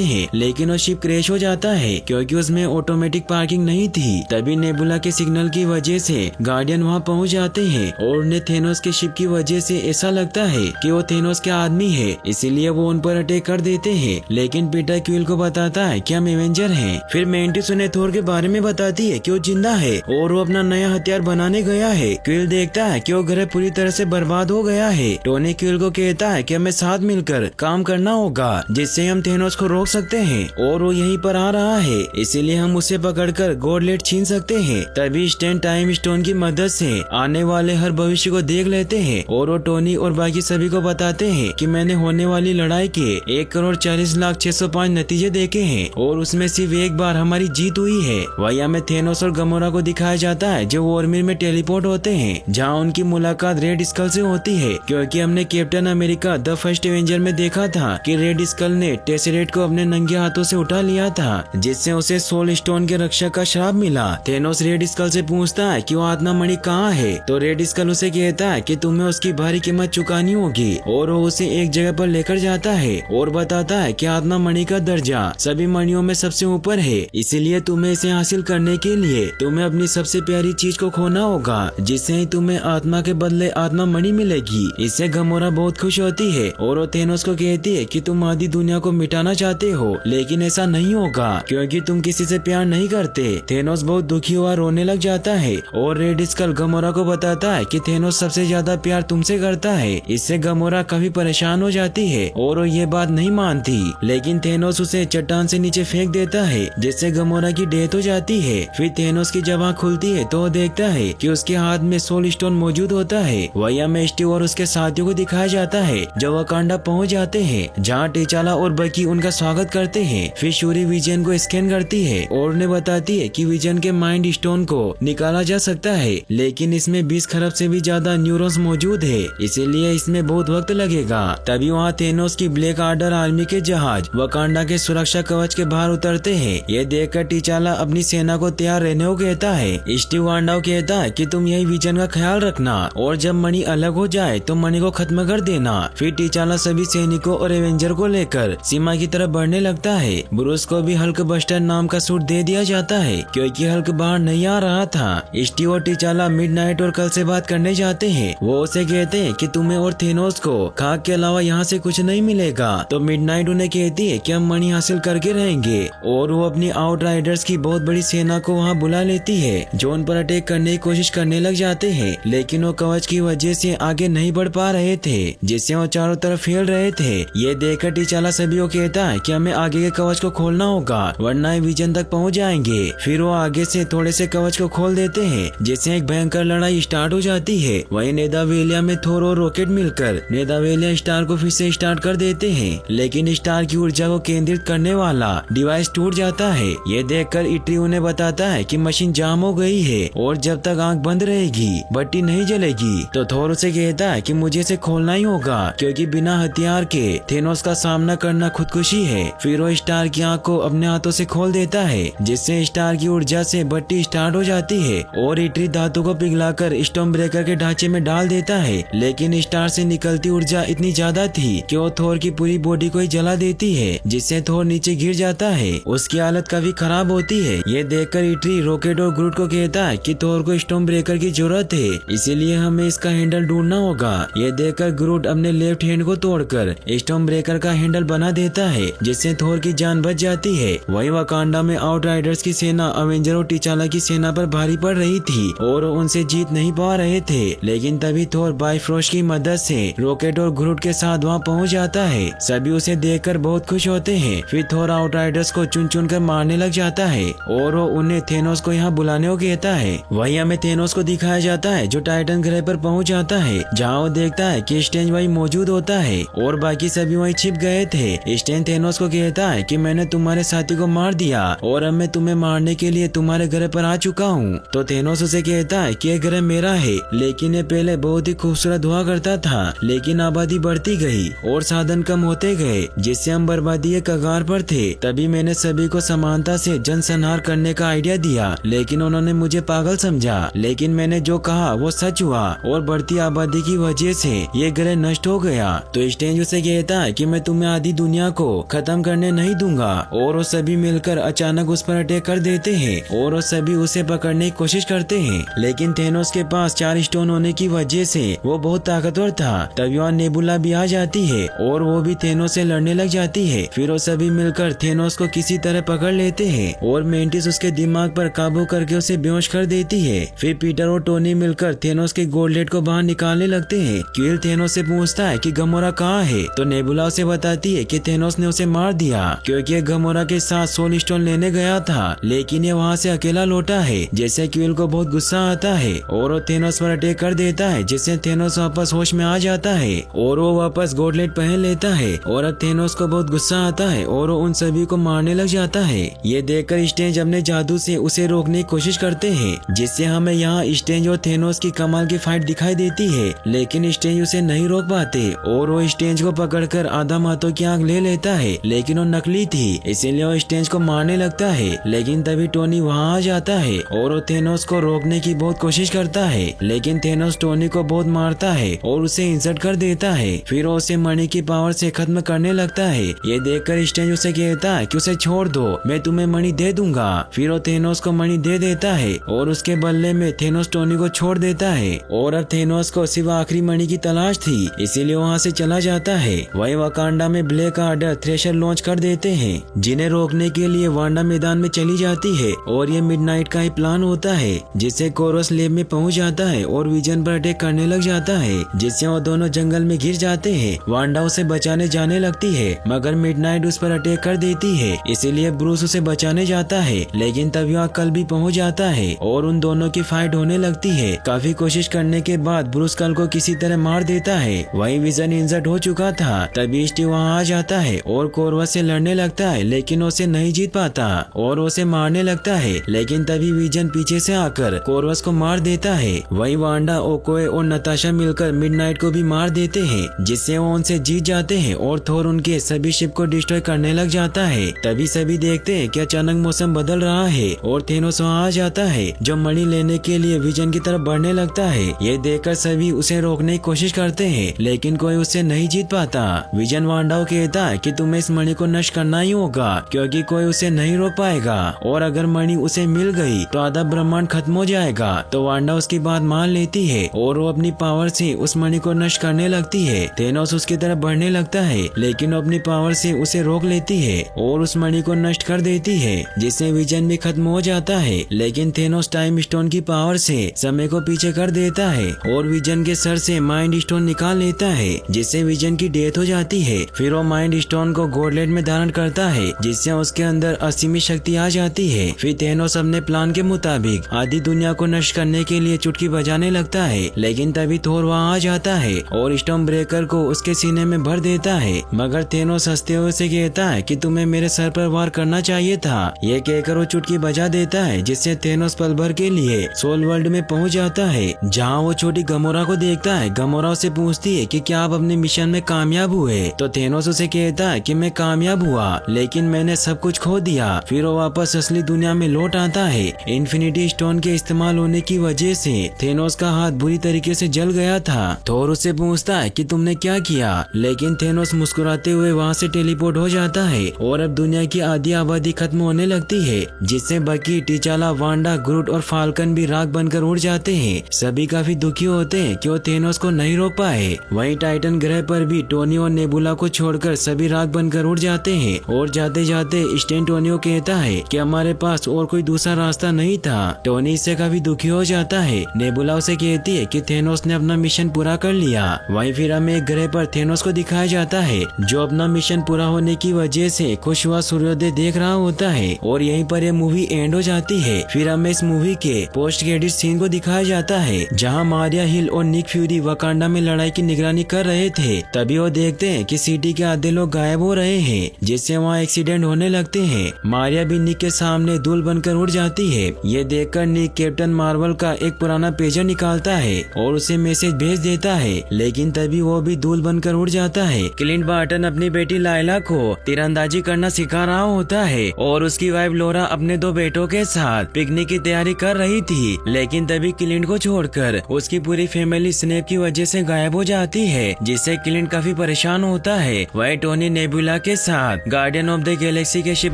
हैं, लेकिन वो शिप क्रैश हो जाता है क्योंकि उसमें ऑटोमेटिक पार्किंग नहीं थी। तभी नेबुला के सिग्नल की वजह से गार्डियन वहां पहुंच जाते हैं और उन्हें थेनोस के शिप की वजह से ऐसा लगता है कि वो थेनोस के आदमी है, इसीलिए वो उन पर अटैक कर देते हैं। लेकिन पीटर क्विल को बताता है कि हम एवेंजर हैं। फिर मेंटिस उन्हें थोर के बारे में बताती है कि वो जिंदा है और वो अपना नया हथियार बनाने गया है। क्विल देखता है कि वो ग्रह पूरी तरह से बर्बाद हो गया है। टोनी क्विल को कहता है कि हमें साथ मिलकर काम करना होगा जिससे हम थेनोस को रोक सकते हैं और वो यहीं पर आ रहा है, इसीलिए हम उसे पकड़कर गॉडलेट छीन सकते हैं। तभी स्टैन टाइम स्टोन की मदद से आने वाले हर भविष्य को देख लेते हैं और वो टोनी और बाकी सभी को बताते हैं कि मैंने होने वाली लड़ाई के 1,40,0605 नतीजे देखे हैं और उसमें सिर्फ एक बार हमारी जीत हुई है। वहीं हमें थेनोस और गमोरा को दिखाया जाता है जो वॉरमिर में टेलीपोर्ट होते हैं, जहाँ उनकी मुलाकात रेड स्कल से होती है क्योंकि हमने captain America the first Avenger में देखा था कि रेड स्कल ने टेसरेट को अपने नंगे हाथों से उठा लिया था, जिससे उसे सोल स्टोन के रक्षा का श्राप मिला। थेनोस रेड स्कल से पूछता है कि वो आत्मा मणि कहाँ है, तो रेड स्कल उसे कहता है कि तुम्हें उसकी भारी कीमत चुकानी होगी और वो उसे एक जगह पर लेकर जाता है और बताता है कि आत्मा मणि का दर्जा सभी मणियों में सबसे ऊपर है, इसीलिए तुम्हें इसे हासिल करने के लिए तुम्हें अपनी सबसे प्यारी चीज को खोना होगा, जिससे ही तुम्हें आत्मा के बदले आत्मा मणि मिलेगी। इससे गमोरा बहुत खुश होती है और वो थेनोस को कहती है कि तुम आधी दुनिया को मिटाना चाहते हो, लेकिन ऐसा नहीं होगा क्योंकि तुम किसी से प्यार नहीं करते। थेनोस बहुत दुखी हुआ रोने लग जाता है और रेड स्कल गमोरा को बताता है कि थेनोस सबसे ज्यादा प्यार तुमसे करता है। इससे गमोरा काफी परेशान हो जाती है और वो ये बात नहीं मानती, लेकिन थेनोस उसे चट्टान से नीचे फेंक देता है जिससे गमोरा की डेथ हो जाती है। फिर थेनोस की जब आँख खुलती है तो वो देखता है कि उसके हाथ में सोल स्टोन मौजूद होता है। वहीं में स्टीव और उसके साथियों को दिखाया जाता है जो वकांडा पहुंच जाते हैं, जहां टीचाला और बकी उनका स्वागत करते हैं। फिर शूरी विजन को स्कैन करती है और उन्हें बताती है कि विजन के माइंड स्टोन को निकाला जा सकता है, लेकिन इसमें 20 खरब से भी ज्यादा न्यूरॉन्स मौजूद है, इसीलिए इसमें बहुत वक्त लगेगा। तभी वहाँ थेनोस की ब्लैक आर्डर आर्मी के जहाज वकांडा के सुरक्षा कवच के बाहर उतरते हैं। ये देखकर टीचाला अपनी सेना को तैयार रहने को कहता है। स्टीव वांडाओ कहता है कि तुम यही विजन का ख्याल रखना और जब मणि अलग हो जाए तो मणि को खत्म कर देना। फिर टीचाला सभी सैनिकों और एवेंजर को लेकर सीमा की तरफ बढ़ने लगता है। ब्रूस को भी हल्क बस्टर नाम का सूट दे दिया जाता है क्योंकि हल्क बाहर नहीं आ रहा था। स्टीव और टीचाला मिडनाइट और कल से बात करने जाते हैं। वो उसे कहते हैं कि तुम्हें और थेनोस को खाक के अलावा यहाँ से कुछ नहीं मिलेगा, तो मिडनाइट उन्हें कहती है कि हम मणि हासिल करके रहेंगे और वो अपनी आउटराइडर्स की बहुत बड़ी सेना को वहाँ बुला लेती है जो उन पर अटैक करने की कोशिश करने लग जाते हैं, लेकिन वो कवच की वजह से आगे नहीं बढ़ पा रहे थे जिससे वो चारों तरफ फैल रहे थे। ये देखकर टीचाला सभी को कहता है कि हमें आगे के कवच को खोलना होगा वरना विजन तक पहुंच जाएंगे। फिर वो आगे से थोड़े से कवच को खोल देते हैं जिससे एक भयंकर लड़ाई स्टार्ट हो जाती है। वहीं नेदावेलिया में थोर और रॉकेट मिलकर नेदावेलिया स्टार को फिर से स्टार्ट कर देते हैं, लेकिन स्टार की ऊर्जा को केंद्रित करने वाला डिवाइस टूट जाता है। ये देखकर इट्री उन्हें बताता है कि मशीन जाम हो गई है और जब तक आंख बंद रहेगी बत्ती नहीं जलेगी। तो थोर उसे कहता है कि मुझे इसे खोलना ही होगा क्योंकि बिना हथियार के थेनोस का सामना करना खुदकुशी है। फिर वो स्टार की आंख को अपने हाथों से खोल देता है जिससे स्टार की ऊर्जा से बत्ती स्टार्ट हो जाती है और इट्री धातु को पिघलाकर स्टॉर्म ब्रेकर के ढांचे में डाल देता है, लेकिन स्टार से निकलती ऊर्जा इतनी ज्यादा थी कि वो थोर की पूरी बॉडी को ही जला देती है जिससे थोर नीचे गिर जाता है। उसकी हालत काफी खराब होती है। ये देखकर इट्री रॉकेट और ग्रूट को कहता है कि थोर को स्टॉर्म ब्रेकर की जरूरत है, इसीलिए हमें इसका हैंडल ढूंढना होगा। ये देखकर ग्रूट अपने लेफ्ट हैंड को तोड़कर स्टॉर्म ब्रेकर का हैंडल बना देता है जिससे थोर की जान बच जाती है। वहीं वकांडा में आउटराइडर्स की सेना अवेंजर और टीचाला की सेना पर भारी पड़ रही थी और उनसे जीत नहीं पा रहे थे, लेकिन तभी थोर बाइफ्रोस्ट की मदद से रॉकेट और ग्रूट के साथ वहाँ पहुँच जाता है। सभी उसे देखकर बहुत खुश होते हैं। फिर थोर आउटराइडर्स को चुन चुन कर मारने लग जाता है और वो उन्हें थेनोस को यहाँ बुलाने को कहता है। वहीं हमें थेनोस को दिखाया जाता है जो टाइटन ग्रह पर पहुंच जाता है, जहां वो देखता है कि स्टेन वहीं मौजूद होता है और बाकी सभी वहीं छिप गए थे। स्टेन थेनोस को कहता है कि मैंने तुम्हारे साथी को मार दिया और अब मैं तुम्हें मारने के लिए तुम्हारे ग्रह पर आ चुका हूँ। तो थेनोस उसे कहता है कि ये ग्रह मेरा है, लेकिन ये पहले बहुत ही खूबसूरत हुआ करता था, लेकिन आबादी बढ़ती गई और साधन कम होते गए जिससे हम बर्बादी के कगार पर थे। तभी मैंने सभी को समानता से जनसंहार करने का आइडिया दिया, लेकिन उन्होंने मुझे पागल समझा, लेकिन मैंने जो कहा वो सच हुआ और बढ़ती आबादी की वजह से ये ग्रह तरह नष्ट हो गया। तो स्ट्रेंज उसे कहता है कि मैं तुम्हें आधी दुनिया को खत्म करने नहीं दूंगा, और वो सभी मिलकर अचानक उस पर अटैक कर देते हैं और वो सभी उसे पकड़ने की कोशिश करते हैं। लेकिन थेनोस के पास 4 स्टोन होने की वजह से वो बहुत ताकतवर था। तभी वहाँ नेबुला भी आ जाती है और वो भी थेनोस से लड़ने लग जाती है। फिर वो सभी मिलकर थेनोस को किसी तरह पकड़ लेते हैं और मेंटिस उसके दिमाग पर काबू करके उसे बेहोश कर देती है। फिर पीटर और टोनी मिलकर थेनोस के गोल्डलेट को बाहर निकालने लगते हैं। क्विल थेनोस से पूछता है कि गमोरा कहाँ है, तो नेबुला उसे बताती है कि थेनोस ने उसे मार दिया क्योंकि गमोरा के साथ सोल स्टोन लेने गया था, लेकिन ये वहाँ से अकेला लौटा है। जैसे क्विल को बहुत गुस्सा आता है और वो थेनोस पर अटैक कर देता है, जिससे थेनोस वापस होश में आ जाता है और वो वापस गोल्डलेट पहन लेता है। और अब थेनोस को बहुत गुस्सा आता है और वो उन सभी को मारने लग जाता है। ये देखकर स्ट्रेंज अपने जादू से उसे रोकने की कोशिश करते हैं, जिससे हमें यहाँ स्ट्रेंज और थेनोस की कमाल की फाइट दिखाई देती है। लेकिन स्ट्रेंज उसे नहीं रोक पाते और वो स्ट्रेंज को पकड़कर आधा हाथों की आग ले लेता है, लेकिन वो नकली थी, इसीलिए वो स्ट्रेंज को मारने लगता है। लेकिन तभी टोनी वहाँ आ जाता है और वो थेनोस को रोकने की बहुत कोशिश करता है, लेकिन थेनोस टोनी को बहुत मारता है और उसे इंसल्ट कर देता है। फिर वो उसे मणि की पावर से खत्म करने लगता है। ये देखकर स्ट्रेंज उसे कहता है कि उसे छोड़ दो, मैं तुम्हें मणि दे दूंगा। फिर वो थेनोस को मणि दे देता है और उसके बदले में थेनोस टोनी को छोड़ देता है। और अब थेनोस को सिर्फ आखिरी मणि की तलाश थी, इसीलिए वहाँ से चला जाता है। वही वाकांडा में ब्लैक आर्डर थ्रेशर लॉन्च कर देते हैं, जिन्हें रोकने के लिए वांडा मैदान में चली जाती है और ये मिडनाइट का ही प्लान होता है, जिससे कोरस लैब में पहुंच जाता है और विजन पर अटैक करने लग जाता है, जिससे वो दोनों जंगल में गिर जाते हैं। वांडा उसे बचाने जाने लगती है, मगर मिडनाइट उस पर अटैक कर देती है, इसीलिए ब्रूस उसे बचाने जाता है। लेकिन तभी वहाँ कल भी पहुंच जाता है और उन दोनों की फाइट होने लगती है। काफी कोशिश करने के बाद ब्रूस कल को किसी तरह मार देता है। वही विजन इंजर्ड हो चुका था। तभी स्टीव वहाँ आ जाता है और कोरवस से लड़ने लगता है, लेकिन उसे नहीं जीत पाता और उसे मारने लगता है। लेकिन तभी विजन पीछे से आकर कोरवस को मार देता है। वही वांडा, ओकोए और नताशा मिलकर मिडनाइट को भी मार देते हैं, जिससे वो उनसे जीत जाते हैं और थोर उनके सभी शिप को डिस्ट्रॉय करने लग जाता है। तभी सभी देखते हैं कि अचानक मौसम बदल रहा है और थेनोस वहाँ आ जाता है, जो मणि लेने के लिए विजन की तरफ बढ़ने लगता है। ये देखकर सभी उसे रोकने की कोशिश करते हैं, लेकिन कोई उसे नहीं जीत पाता। विजन वांडा को कहता है कि तुम्हें इस मणि को नष्ट करना ही होगा, क्योंकि कोई उसे नहीं रोक पाएगा, और अगर मणि उसे मिल गई तो आधा ब्रह्मांड खत्म हो जाएगा। तो वांडा उसकी बात मान लेती है और वो अपनी पावर से उस मणि को नष्ट करने लगती है। थेनोस उसकी तरफ बढ़ने लगता है, लेकिन वो अपनी पावर से उसे रोक लेती है और उस मणि को नष्ट कर देती है, जिससे विजन भी खत्म हो जाता है। लेकिन थेनोस टाइम स्टोन की पावर से समय को पीछे कर देता है और विजन के सर से माइंड स्टोन निकाल लेता है, जिससे विजन की डेथ हो जाती है। फिर वो माइंड स्टोन को गोल्डलेट में धारण करता है, जिससे उसके अंदर असीमित शक्ति आ जाती है। फिर थेनोस अपने प्लान के मुताबिक आधी दुनिया को नष्ट करने के लिए चुटकी बजाने लगता है, लेकिन तभी थोर वहाँ आ जाता है और स्टॉर्म ब्रेकर को उसके सीने में भर देता है। मगर थेनोस हंसते हुए से कहता है कि तुम्हें मेरे सर पर वार करना चाहिए था। ये कहकर वो चुटकी बजा देता है, जिससे थेनोस पल भर के लिए सोल वर्ल्ड में पहुंच जाता है, जहाँ वो छोटी गमोरा को देखता है। गमोरा उसे पूछती है कि क्या आप अपने मिशन में कामयाब हुए? तो थेनोस उसे कहता है कि मैं कामयाब हुआ, लेकिन मैंने सब कुछ खो दिया। फिर वो वापस असली दुनिया में लौट आता है। इन्फिनिटी स्टोन के इस्तेमाल होने की वजह से थेनोस का हाथ बुरी तरीके से जल गया था। थोर उससे पूछता है कि तुमने क्या किया, लेकिन थेनोस मुस्कुराते हुए वहाँ से टेलीपोर्ट हो जाता है और अब दुनिया की आधी आबादी खत्म होने लगती है, जिससे बकी, टिचाला, वांडा, ग्रूट और फाल्कन भी राख बनकर उड़ जाते हैं। सभी काफी दुखी होते हैं कि वो थेनोस को नहीं रोक पाए। वहीं टाइटन ग्रह पर भी टोनी और नेबुला को छोड़कर सभी राख बनकर उड़ जाते हैं और जाते जाते स्टेन टोनियो कहता है कि हमारे पास और कोई दूसरा रास्ता नहीं था। टोनी इससे काफी दुखी हो जाता है। नेबुला उसे कहती है कि थेनोस ने अपना मिशन पूरा कर लिया। वहीं फिर हमें एक ग्रह पर थेनोस को दिखाया जाता है, जो अपना मिशन पूरा होने की वजह से खुश हुआ सूर्योदय देख रहा होता है, और यहीं पर यह मूवी एंड हो जाती है। फिर हमें इस मूवी के पोस्ट क्रेडिट सीन को दिखाया जाता है, जहाँ मारिया हिल और निक फ्यूरी वकांडा में लड़ाई की निगरानी कर रहे थे। तभी वो देखते हैं कि सिटी के आधे लोग गायब हो रहे हैं, जिससे वहाँ एक्सीडेंट होने लगते हैं। मारिया भी निक के सामने धूल बनकर उड़ जाती है। ये देखकर निक कैप्टन मार्वल का एक पुराना पेजर निकालता है और उसे मैसेज भेज देता है, लेकिन तभी वो भी धूल बनकर उड़ जाता है। क्लिंट बार्टन अपनी बेटी लाइला को तीरंदाजी करना सिखा रहा होता है और उसकी वाइफ लोरा अपने 2 बेटों के साथ पिकनिक की तैयारी कर रही थी, लेकिन तभी क्लिंट को छोड़कर उसकी पूरी फैमिली स्नेप की वजह से गायब हो जाती है, जिससे क्लिंट काफी परेशान होता है। वहीं टोनी नेबुला के साथ गार्डियन ऑफ द गैलेक्सी के शिप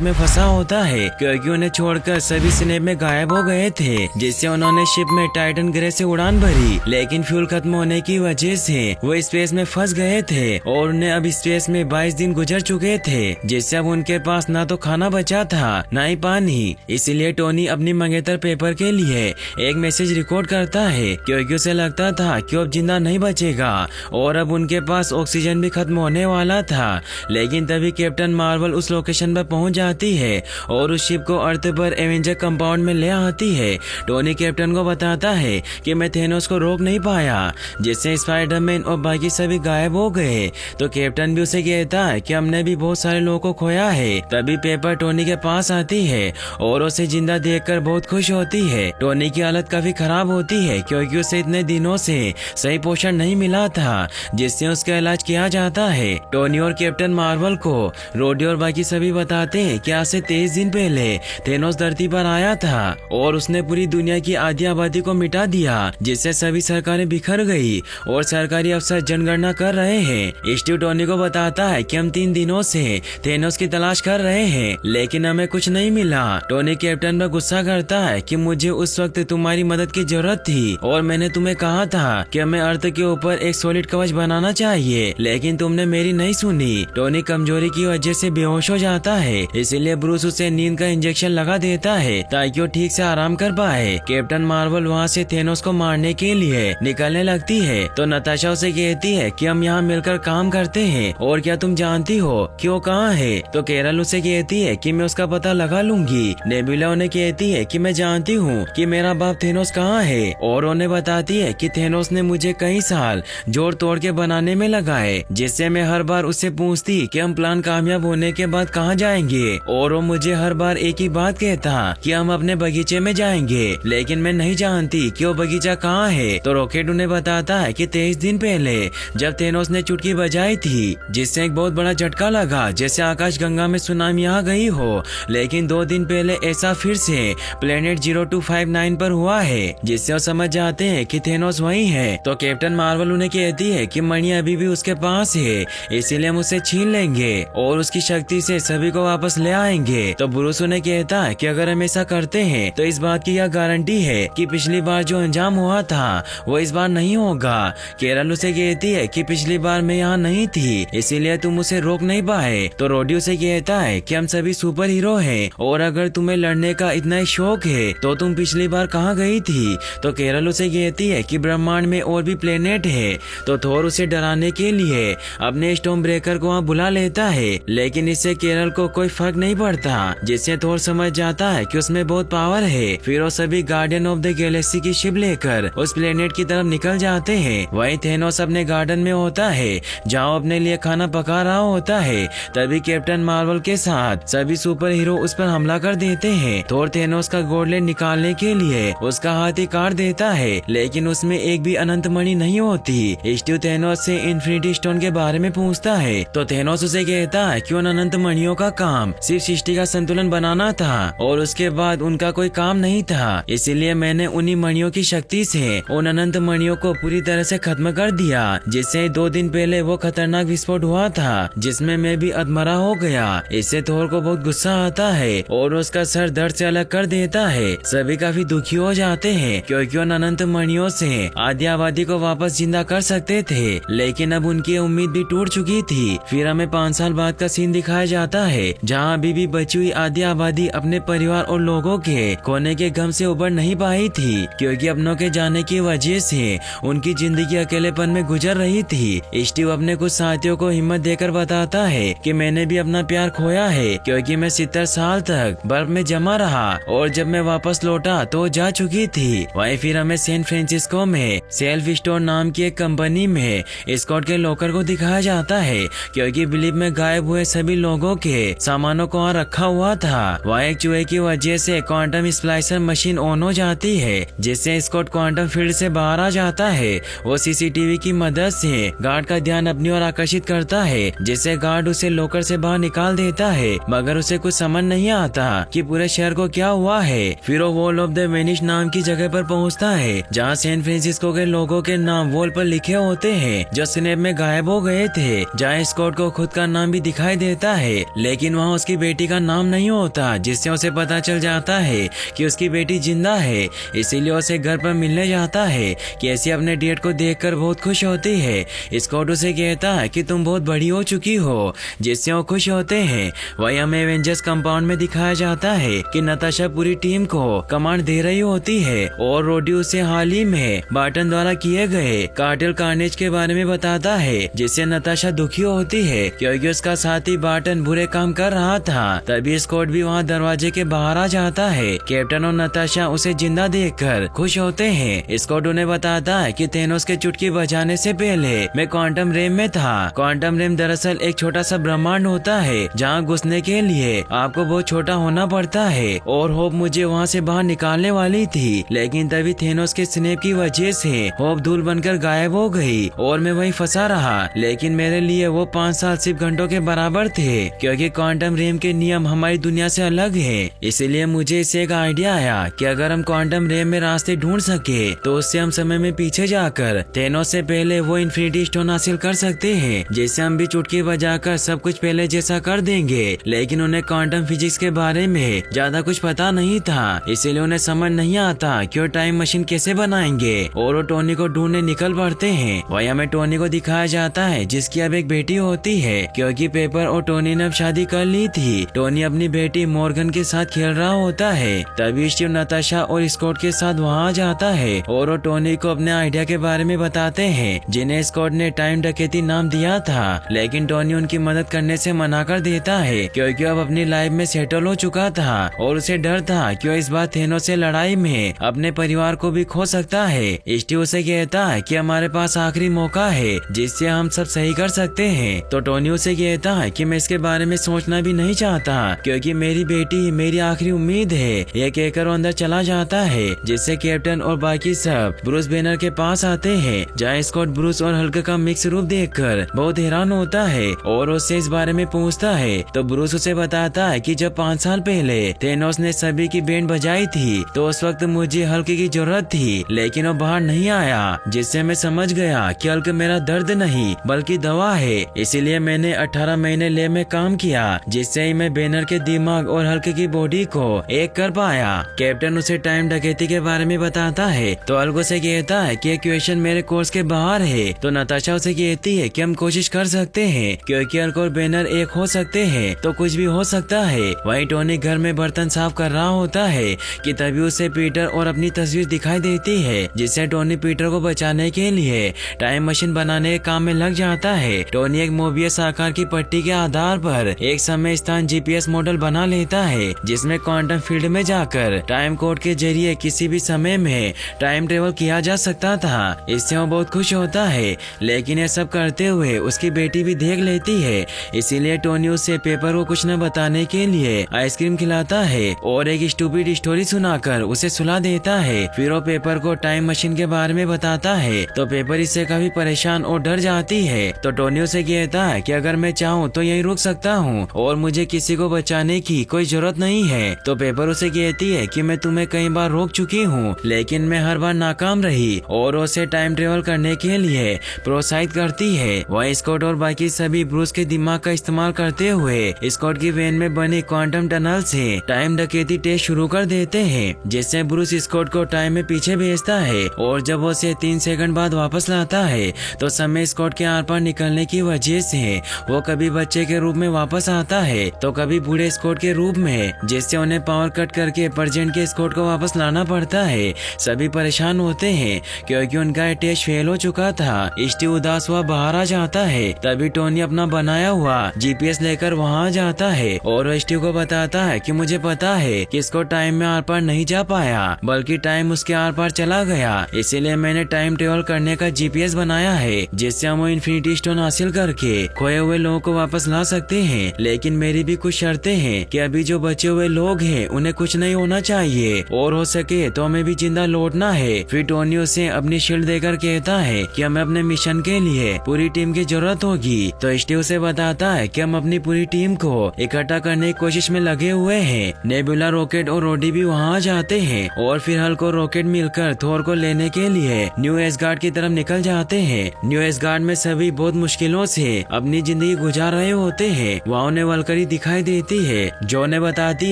में फंसा होता है, क्योंकि उन्हें छोड़कर सभी स्नेप में गायब हो गए थे, जिससे उन्होंने शिप में टाइटन ग्रह से उड़ान भरी, लेकिन फ्यूल खत्म होने की वजह से वो स्पेस में फंस गए थे और उन्हें अब स्पेस में 22 दिन गुजर चुके थे, जिससे अब उनके पास ना तो खाना बचा था ना ही पानी। इसलिए टोनी अपनी मंगेतर पेपर के लिए एक मैसेज रिकॉर्ड करता है, क्योंकि उसे लगता था कि अब जिंदा नहीं बचेगा और अब उनके पास ऑक्सीजन भी खत्म होने वाला था। लेकिन तभी कैप्टन मार्वल उस लोकेशन पर पहुंच जाती है और उस शिप को अर्थ पर एवेंजर कंपाउंड में ले आती है। टोनी कैप्टन को बताता है कि मैं थेनोस को रोक नहीं पाया, जिससे स्पाइडरमैन और बाकी सभी गायब हो गए। तो कैप्टन भी उसे कहता है कि हमने भी बहुत सारे लोगों को खोया है। तभी पेपर टोनी के पास आती है और उसे जिंदा देखकर बहुत खुश होती है। टोनी की हालत काफी खराब होती है, क्योंकि उसे इतने दिनों से सही पोषण नहीं मिला था, जिससे उसका इलाज किया जाता है। टोनी और कैप्टन मार्वल को रोडी और बाकी सभी बताते हैं कि आज से 23 दिन पहले थेनोस धरती पर आया था और उसने पूरी दुनिया की आधी आबादी को मिटा दिया, जिससे सभी सरकारें बिखर गई और सरकारी अफसर जनगणना कर रहे हैं। स्टीव टोनी को बताता है कि हम 3 दिनों से थेनोस की तलाश कर रहे हैं, लेकिन हमें कुछ नहीं मिला। टोनी कैप्टन पर गुस्सा करता है कि मुझे उस वक्त तुम्हारी मदद की जरूरत थी और मैंने तुम्हें कहा था कि हमें अर्थ के ऊपर एक सॉलिड कवच बनाना चाहिए, लेकिन तुमने मेरी नहीं सुनी। टोनी कमजोरी की वजह से बेहोश हो जाता है, इसीलिए ब्रूस उसे नींद का इंजेक्शन लगा देता है ताकि वो ठीक से आराम कर पाए। कैप्टन मार्वल वहाँ से थेनोस को मारने के लिए निकलने लगती है, तो नताशा उसे कहती है कि हम यहाँ मिलकर काम करते हैं और क्या तुम जानती हो कि वो कहाँ है? तो कैरल उसे कहती है कि मैं उसका पता लगा लूंगी। नेबुला उन्हें कहती है कि मैं जानती हूँ कि मेरा बाप थेनोस कहाँ है और उन्हें बताती है कि थेनोस ने मुझे कई साल जोड़ तोड़ के बनाने में लगाए, जिससे मैं हर बार उससे पूछती कि हम प्लान कामयाब होने के बाद कहाँ जाएंगे, और वो मुझे हर बार एक ही बात कहता कि हम अपने बगीचे में जाएंगे, लेकिन मैं नहीं जानती कि वो बगीचा कहाँ है। तो रॉकेट उन्हें बताता है कि 23 दिन पहले जब थेनोस ने चुटकी बजाई थी, जिससे एक बहुत बड़ा झटका लगा, जैसे आकाश गंगा में सुनामी आ गई हो, लेकिन 2 दिन पहले ऐसा फिर से प्लेनेट 0259 पर हुआ है, जिससे वो समझ जाते हैं कि थेनोस वही है। तो कैप्टन मार्वल उन्हें कहती है कि मणि अभी भी उसके पास है, इसीलिए हम उसे छीन लेंगे और उसकी शक्ति से सभी को वापस ले आएंगे। तो ब्रूस उन्हें कहता है कि अगर हम ऐसा करते हैं तो इस बात की यह गारंटी है कि पिछली बार जो अंजाम हुआ था वो इस बार नहीं होगा। कैरल उसे कहती है कि पिछली बार मैं यहाँ नहीं थी, इसीलिए तुम उसे रोक नहीं पाए। तो रोडी उसे कहता है कि हम सभी सुपर हीरो हैं और अगर तुम्हें लड़ने का इतना ही शौक है तो तुम पिछली बार कहाँ गई थी? तो कैरल उसे कहती है कि ब्रह्मांड में और भी प्लेनेट है। तो थोर उसे डराने के लिए अपने स्टॉर्म ब्रेकर को वहाँ बुला लेता है, लेकिन इससे कैरल को कोई फर्क नहीं पड़ता, जिससे थोर समझ जाता है कि उसमें बहुत पावर है। फिर वो सभी गार्डियन ऑफ द गैलेक्सी की शिप लेकर उस प्लेनेट की तरफ निकल जाते हैं। वहीं थेनोस अपने गार्डन में होता है जहाँ अपने लिए खाना पका रहा होता है। तभी कैप्टन मार्वल के साथ सभी सुपर हीरो उस पर हमला कर देते हैं। थोर थेनोस का गॉडलेट निकालने के लिए उसका हाथ ही काट देता है, लेकिन उसमें एक भी अनंत मणि नहीं होती। स्टीव थेनोस से इन्फिनिटी स्टोन के बारे में पूछता है, तो थेनोस उसे कहता है कि उन अनंत मणियों का काम सिर्फ सृष्टि का संतुलन बनाना था और उसके बाद उनका कोई काम नहीं था, इसीलिए मैंने उन्हीं मणियों की शक्ति से उन अनंत मणियों को पूरी तरह से खत्म कर दिया, जिससे 2 दिन पहले वो खतरनाक विस्फोट हुआ था जिसमें मैं भी अधमरा हो गया। इससे थोर को बहुत गुस्सा आता है और उसका सर दर्द से अलग कर देता है। सभी काफी दुखी हो जाते हैं क्योंकि उन अनंत मणियों से आधी आबादी को वापस जिंदा कर सकते थे, लेकिन अब उनकी उम्मीद भी टूट चुकी थी। फिर हमें 5 साल बाद का सीन दिखाया जाता है जहाँ अभी भी बची हुई आधी आबादी अपने परिवार और लोगों के खोने के गम से उबर नहीं पाई थी, क्योंकि अपनों के जाने की वजह से उनकी जिंदगी अकेलेपन में गुजर रही थी। स्टीव अपने कुछ साथियों को हिम्मत देकर बताता है कि मैंने भी अपना प्यार खोया है, क्योंकि मैं 70 साल तक बर्फ में जमा रहा और जब मैं वापस लौटा तो जा चुकी थी। वहीं फिर हमें सैन फ्रांसिस्को में सेल्फ स्टोर नाम की एक कंपनी में स्कॉट के लॉकर को दिखाया जाता है, क्योंकि बिलीव में गायब हुए सभी लोगों के सामानों को वहाँ रखा हुआ था। वहाँ एक चूहे की वजह से क्वांटम स्प्लाइसर मशीन ऑन हो जाती है, जिससे स्कॉट क्वांटम फील्ड से बाहर आ जाता है। वो सीसीटीवी की मदद से गार्ड का ध्यान अपनी ओर आकर्षित करता है, जिससे गार्ड उसे लॉकर से बाहर निकाल देता है, मगर उसे कुछ समझ नहीं आता कि पूरे शहर को क्या हुआ है। फिर वो वॉल ऑफ द वेनिश नाम की जगह पर पहुंचता है, जहां सैन फ्रांसिस्को के लोगों के नाम वॉल पर पर लिखे होते हैं जो स्नैप में गायब हो गए थे, जहाँ स्कॉट को खुद का नाम भी दिखाई देता है लेकिन वहाँ उसकी बेटी का नाम नहीं होता, जिससे उसे पता चल जाता है कि उसकी बेटी जिंदा है। इसीलिए उसे घर पर मिलने जाता है। कैसी अपने डेट को देखकर बहुत खुश होती है। स्कॉट उसे कहता है कि तुम बहुत बड़ी हो चुकी हो, जिससे वो खुश होते हैं। वही हमें एवेंजर्स कंपाउंड में दिखाया जाता है कि नताशा पूरी टीम को कमांड दे रही होती है और रोडी उसे हाल ही में बार्टन द्वारा किए गए कार्टेल कार्नेज के बारे में बताता है, जिससे नताशा दुखी होती है क्योंकि उसका साथी बार्टन बुरे काम कर रहा था। तभी स्कॉट भी वहाँ दरवाजे के बाहर आ जाता है। कैप्टन और नताशा उसे जिंदा देखकर खुश होते हैं। स्कॉट उन्हें बताता है कि थेनोस के चुटकी बजाने से पहले मैं क्वांटम रेम में था। क्वांटम रेम दरअसल एक छोटा सा ब्रह्मांड होता है जहाँ घुसने के लिए आपको बहुत छोटा होना पड़ता है और होप मुझे वहाँ से बाहर निकालने वाली थी, लेकिन तभी थेनोस के स्नेप की वजह से होप धूल बनकर गायब हो गई और मैं वहीं फंसा रहा। लेकिन मेरे लिए वो 5 साल सिर्फ घंटों के बराबर थे, क्योंकि क्वांटम रेम के नियम हमारी दुनिया से अलग है। इसीलिए मुझे इससे एक आइडिया आया कि अगर हम क्वांटम रेम में रास्ते ढूंढ सके तो उससे हम समय में पीछे जाकर थेनोस से पहले वो इन्फिनिटी स्टोन हासिल कर सकते हैं, जिससे हम भी चुटकी बजाकर सब कुछ पहले जैसा कर देंगे। लेकिन उन्हें क्वांटम फिजिक्स के बारे में ज्यादा कुछ पता नहीं था, इसीलिए उन्हें समझ नहीं आता कि वो टाइम मशीन कैसे बनाएंगे और वो टोनी को ढूंढने निकल पड़ते हैं। वही हमें टोनी को दिखाया जाता है जिसकी अब एक बेटी होती है, क्योंकि पेपर और टोनी ने अब शादी कर ली थी। टोनी अपनी बेटी मॉर्गन के साथ खेल रहा होता है। तभी स्टीव नताशा और स्कॉट के साथ वहाँ जाता है और वो टोनी को अपने आइडिया के बारे में बताते हैं, जिन्हें स्कॉट ने टाइम डकैती नाम दिया था। लेकिन टोनी उनकी मदद करने से मना कर देता है, क्योंकि अब अपनी लाइफ में सेटल हो चुका था और उसे डर था कि वो इस बार थेनोस से लड़ाई में अपने परिवार को भी खो सकता है। स्टीव उसे कहता है कि हमारे पास आखिरी मौका है जिससे हम सब सही कर सकते हैं। तो टोनी उसे कहता है कि मैं इसके बारे में सोचना भी नहीं चाहता, क्योंकि मेरी बेटी मेरी आखिरी उम्मीद है। यह कहकर वो अंदर चला जाता है, जिससे कैप्टन और बाकी सब ब्रूस बैनर के पास आते हैं, जहाँ स्कॉट ब्रूस और हल्क का मिक्स रूप देखकर बहुत हैरान होता है और उससे इस बारे में पूछता है। तो ब्रूस उसे बताता है कि जब 5 साल पहले थेनोस ने सभी की बैंड बजाई थी तो उस वक्त मुझे हल्क की जरूरत थी, लेकिन वो बाहर नहीं आया, जिससे मैं समझ गया कि हल्क मेरा दर्द नहीं बल्कि दवा है। इसीलिए मैंने 18 महीने लैब में काम किया, जिससे ही मैं बैनर के दिमाग और हल्क की बॉडी को एक कर पाया। कैप्टन उसे टाइम डकैती के बारे में बताता है तो हल्क उसे कहता है कि क्वेश्चन मेरे कोर्स के बाहर है। तो नताशा उसे कहती है कि हम कोशिश कर सकते हैं, क्योंकि हल्क और बैनर एक हो सकते हैं तो कुछ भी हो सकता है। वहीं टोनी घर में बर्तन साफ कर रहा होता है कि तभी उसे पीटर और अपनी तस्वीर दिखाई देती है, जिससे टोनी पीटर को बचाने के लिए टाइम मशीन बनाने के काम में लग जाता है। टोनी एक मोबियस आकार की पट्टी के आधार पर एक समय स्थान जीपीएस मॉडल बना लेता है, जिसमें क्वांटम फील्ड में जाकर टाइम कोड के जरिए किसी भी समय में टाइम ट्रेवल किया जा सकता था। इससे वो बहुत खुश होता है, लेकिन ये सब करते हुए उसकी बेटी भी देख लेती है। इसीलिए टोनी उसे पेपर को कुछ न बताने के लिए आइसक्रीम खिलाता है और एक स्टूपिड स्टोरी सुनाकर उसे सुला देता है। फिर वो पेपर को टाइम मशीन के बारे में बताता है तो पेपर इससे काफी परेशान और डर जाती है। तो टोनी उसे कहता है कि अगर मैं चाहूँ तो यहीं रुक सकता हूँ और मुझे किसी को बचाने की कोई जरूरत नहीं है। तो पेपर उसे कहती है कि मैं तुम्हें कई बार रोक चुकी हूँ, लेकिन मैं हर बार नाकाम रही, और उसे टाइम ट्रेवल करने के लिए प्रोत्साहित करती है। वह स्कॉट और बाकी सभी ब्रूस के दिमाग का इस्तेमाल करते हुए स्कॉट की वैन में बनी क्वांटम टनल से टाइम डकैती टेस्ट शुरू कर देते हैं, जिससे ब्रूस स्कॉट को टाइम में पीछे भेजता है और जब वो उसे 3 सेकंड बाद वापस लाता है तो समय स्कॉट के आर पार निकलने की वजह से वो कभी बच्चे के रूप में वापस आता है तो कभी बूढ़े स्कॉट के रूप में, जिससे उन्हें पावर कट करके प्रेजेंट के स्कॉट को वापस लाना पड़ता है। सभी परेशान होते हैं क्योंकि उनका टेस्ट फेल हो चुका था। स्टीव उदास हुआ बाहर आ जाता है। तभी टोनी अपना बनाया हुआ जीपीएस लेकर वहाँ जाता है और स्टीव को बताता है कि मुझे पता है कि इसको टाइम में आर पार नहीं जा पाया, बल्कि टाइम उसके आर पार चला गया। इसीलिए मैंने टाइम ट्रेवल करने का जीपीएस बनाया है, जिससे हम इन्फिनिटी स्टोन हासिल करके खोए हुए लोगों को वापस ला सकते हैं। लेकिन मेरी भी कुछ शर्तें हैं कि अभी जो बचे हुए लोग हैं उन्हें कुछ नहीं होना चाहिए और हो सके तो हमें भी जिंदा लौटना है। फिर टोनी उसे अपनी शील्ड देकर कहता है कि हमें अपने मिशन के लिए पूरी टीम की जरूरत होगी। तो स्टीव से बताता है कि हम अपनी पूरी टीम को इकट्ठा करने की कोशिश में लगे हुए हैं। नेबुला, रॉकेट और रोडी भी वहाँ जाते हैं और फिर हल्क और रॉकेट मिलकर थोर को लेने के लिए न्यू एसगार्ड की तरफ निकल जाते हैं। न्यू एसगार्ड में सभी बहुत मुश्किलों से अपनी जिंदगी गुजार रहे होते हैं। वहाँ उन्हें वल्करी दिखाई देती है जो उन्हें बताती